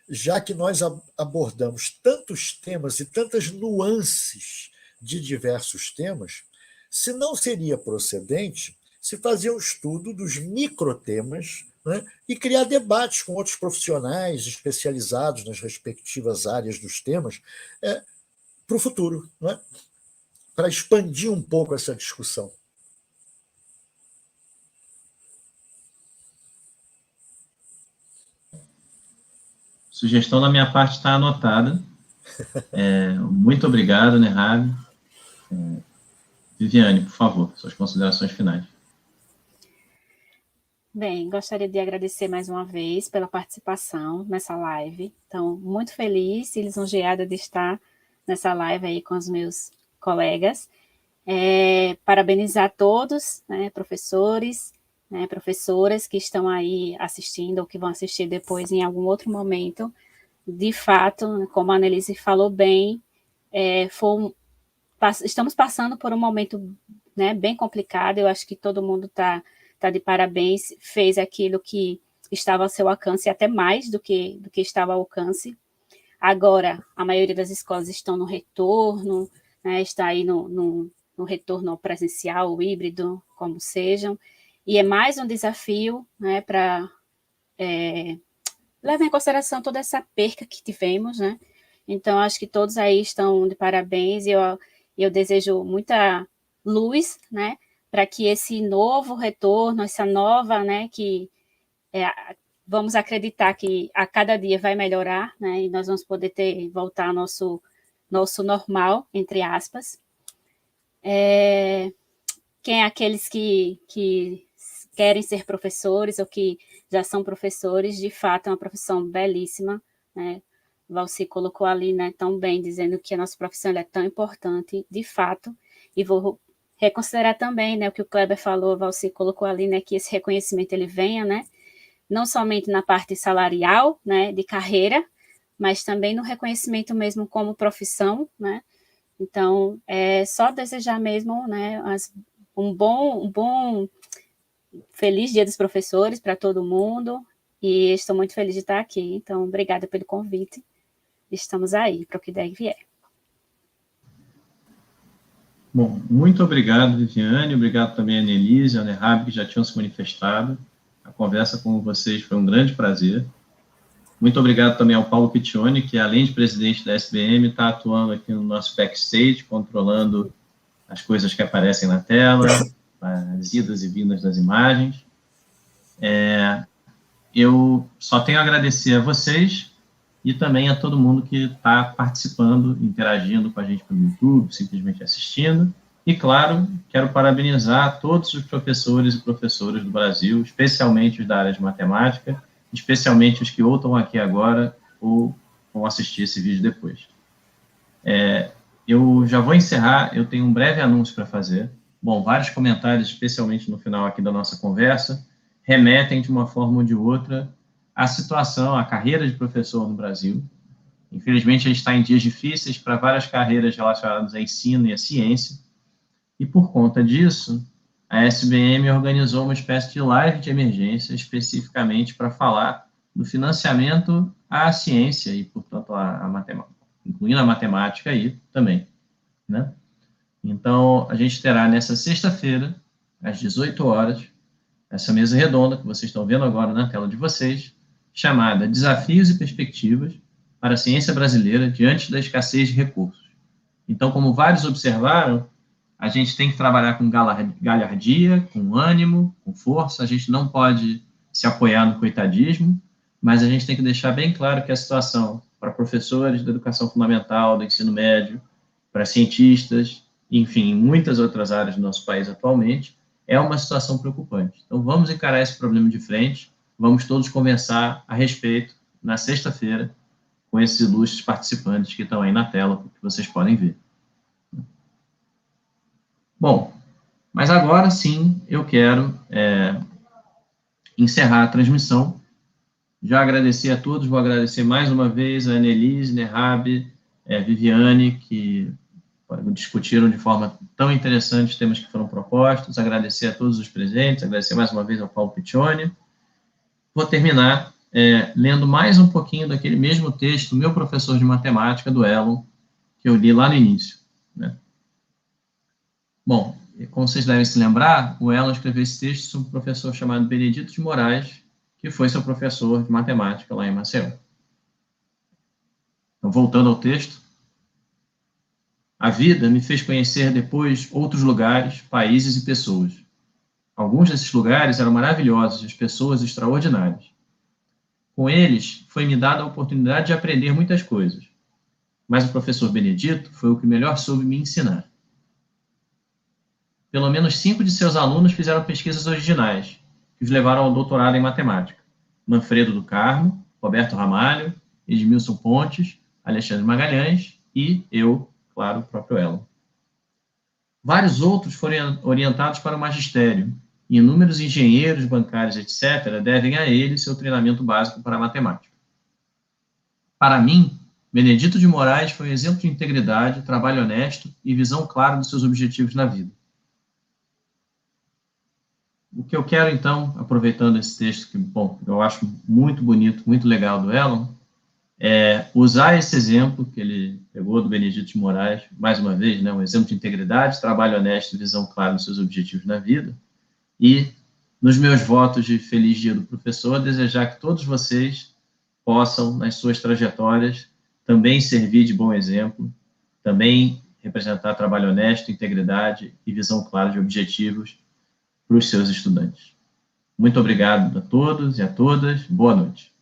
já que nós abordamos tantos temas e tantas nuances de diversos temas, se não seria procedente se fazer um estudo dos microtemas, né, e criar debates com outros profissionais especializados nas respectivas áreas dos temas para o futuro, né, para expandir um pouco essa discussão. Sugestão da minha parte está anotada. Muito obrigado, Nehabe. Viviane, por favor, suas considerações finais. Bem, gostaria de agradecer mais uma vez pela participação nessa live. Então, muito feliz e lisonjeada de estar nessa live aí com os meus colegas. Parabenizar todos, né, professores, né, professoras que estão aí assistindo ou que vão assistir depois em algum outro momento. De fato, como a Annelise falou bem, estamos passando por um momento, né, bem complicado. Eu acho que todo mundo está de parabéns, fez aquilo que estava ao seu alcance, até mais do que estava ao alcance. Agora, a maioria das escolas estão no retorno, né, está aí no retorno presencial, ou híbrido, como sejam, e é mais um desafio, né, para levar em consideração toda essa perca que tivemos, né? Então, acho que todos aí estão de parabéns, e eu desejo muita luz, né, para que esse novo retorno, essa nova, né, que vamos acreditar que a cada dia vai melhorar, né, e nós vamos poder voltar ao nosso normal, entre aspas. Quem é aqueles que querem ser professores ou que já são professores, de fato é uma profissão belíssima, né? Valci colocou ali, né, tão bem, dizendo que a nossa profissão é tão importante, de fato, e vou reconsiderar também, né, o que o Kleber falou, Valci colocou ali, né, que esse reconhecimento ele venha, né, não somente na parte salarial, né, de carreira, mas também no reconhecimento mesmo como profissão, né. Então, só desejar mesmo, né, um bom feliz Dia dos Professores para todo mundo, e estou muito feliz de estar aqui. Então, obrigada pelo convite. Estamos aí para o que der e vier. Bom, muito obrigado, Viviane, obrigado também a Annelise, a Nehabe, que já tinham se manifestado. A conversa com vocês foi um grande prazer. Muito obrigado também ao Paulo Piccioni, que, além de presidente da SBM, está atuando aqui no nosso backstage, controlando as coisas que aparecem na tela, as idas e vindas das imagens. Eu só tenho a agradecer a vocês e também a todo mundo que está participando, interagindo com a gente pelo YouTube, simplesmente assistindo. E, claro, quero parabenizar todos os professores e professoras do Brasil, especialmente os da área de matemática, especialmente os que ou estão aqui agora ou vão assistir esse vídeo depois. Eu já vou encerrar, eu tenho um breve anúncio para fazer. Bom, vários comentários, especialmente no final aqui da nossa conversa, remetem de uma forma ou de outra à situação, à carreira de professor no Brasil. Infelizmente, a gente está em dias difíceis para várias carreiras relacionadas a ensino e a ciência, e por conta disso, a SBM organizou uma espécie de live de emergência especificamente para falar do financiamento à ciência e, portanto, à matemática, incluindo a matemática aí também, né? Então, a gente terá nessa sexta-feira, às 18 horas, essa mesa redonda que vocês estão vendo agora na tela de vocês, chamada Desafios e Perspectivas para a Ciência Brasileira diante da escassez de recursos. Então, como vários observaram, a gente tem que trabalhar com galhardia, com ânimo, com força, a gente não pode se apoiar no coitadismo, mas a gente tem que deixar bem claro que a situação para professores da educação fundamental, do ensino médio, para cientistas, enfim, em muitas outras áreas do nosso país atualmente, é uma situação preocupante. Então, vamos encarar esse problema de frente, vamos todos conversar a respeito na sexta-feira com esses ilustres participantes que estão aí na tela, que vocês podem ver. Bom, mas agora sim eu quero encerrar a transmissão. Já agradecer a todos, vou agradecer mais uma vez a Annelise, Nerhab, Viviane, que discutiram de forma tão interessante os temas que foram propostos, agradecer a todos os presentes, agradecer mais uma vez ao Paulo Piccioni. Vou terminar lendo mais um pouquinho daquele mesmo texto do meu professor de matemática, do Elon, que eu li lá no início, né? Bom, como vocês devem se lembrar, o Elon escreveu esse texto sobre um professor chamado Benedito de Moraes, que foi seu professor de matemática lá em Maceió. Então, voltando ao texto, a vida me fez conhecer depois outros lugares, países e pessoas. Alguns desses lugares eram maravilhosos, as pessoas extraordinárias. Com eles, foi-me dada a oportunidade de aprender muitas coisas. Mas o professor Benedito foi o que melhor soube me ensinar. Pelo menos 5 de seus alunos fizeram pesquisas originais, que os levaram ao doutorado em matemática. Manfredo do Carmo, Roberto Ramalho, Edmilson Pontes, Alexandre Magalhães e eu, claro, o próprio Elon. Vários outros foram orientados para o magistério, e inúmeros engenheiros, bancários, etc., devem a ele seu treinamento básico para a matemática. Para mim, Benedito de Moraes foi um exemplo de integridade, trabalho honesto e visão clara dos seus objetivos na vida. O que eu quero, então, aproveitando esse texto, que, bom, eu acho muito bonito, muito legal do Elon, é usar esse exemplo que ele pegou do Benedito de Moraes, mais uma vez, né, um exemplo de integridade, trabalho honesto e visão clara dos seus objetivos na vida, e, nos meus votos de feliz dia do professor, desejar que todos vocês possam, nas suas trajetórias, também servir de bom exemplo, também representar trabalho honesto, integridade e visão clara de objetivos para os seus estudantes. Muito obrigado a todos e a todas. Boa noite.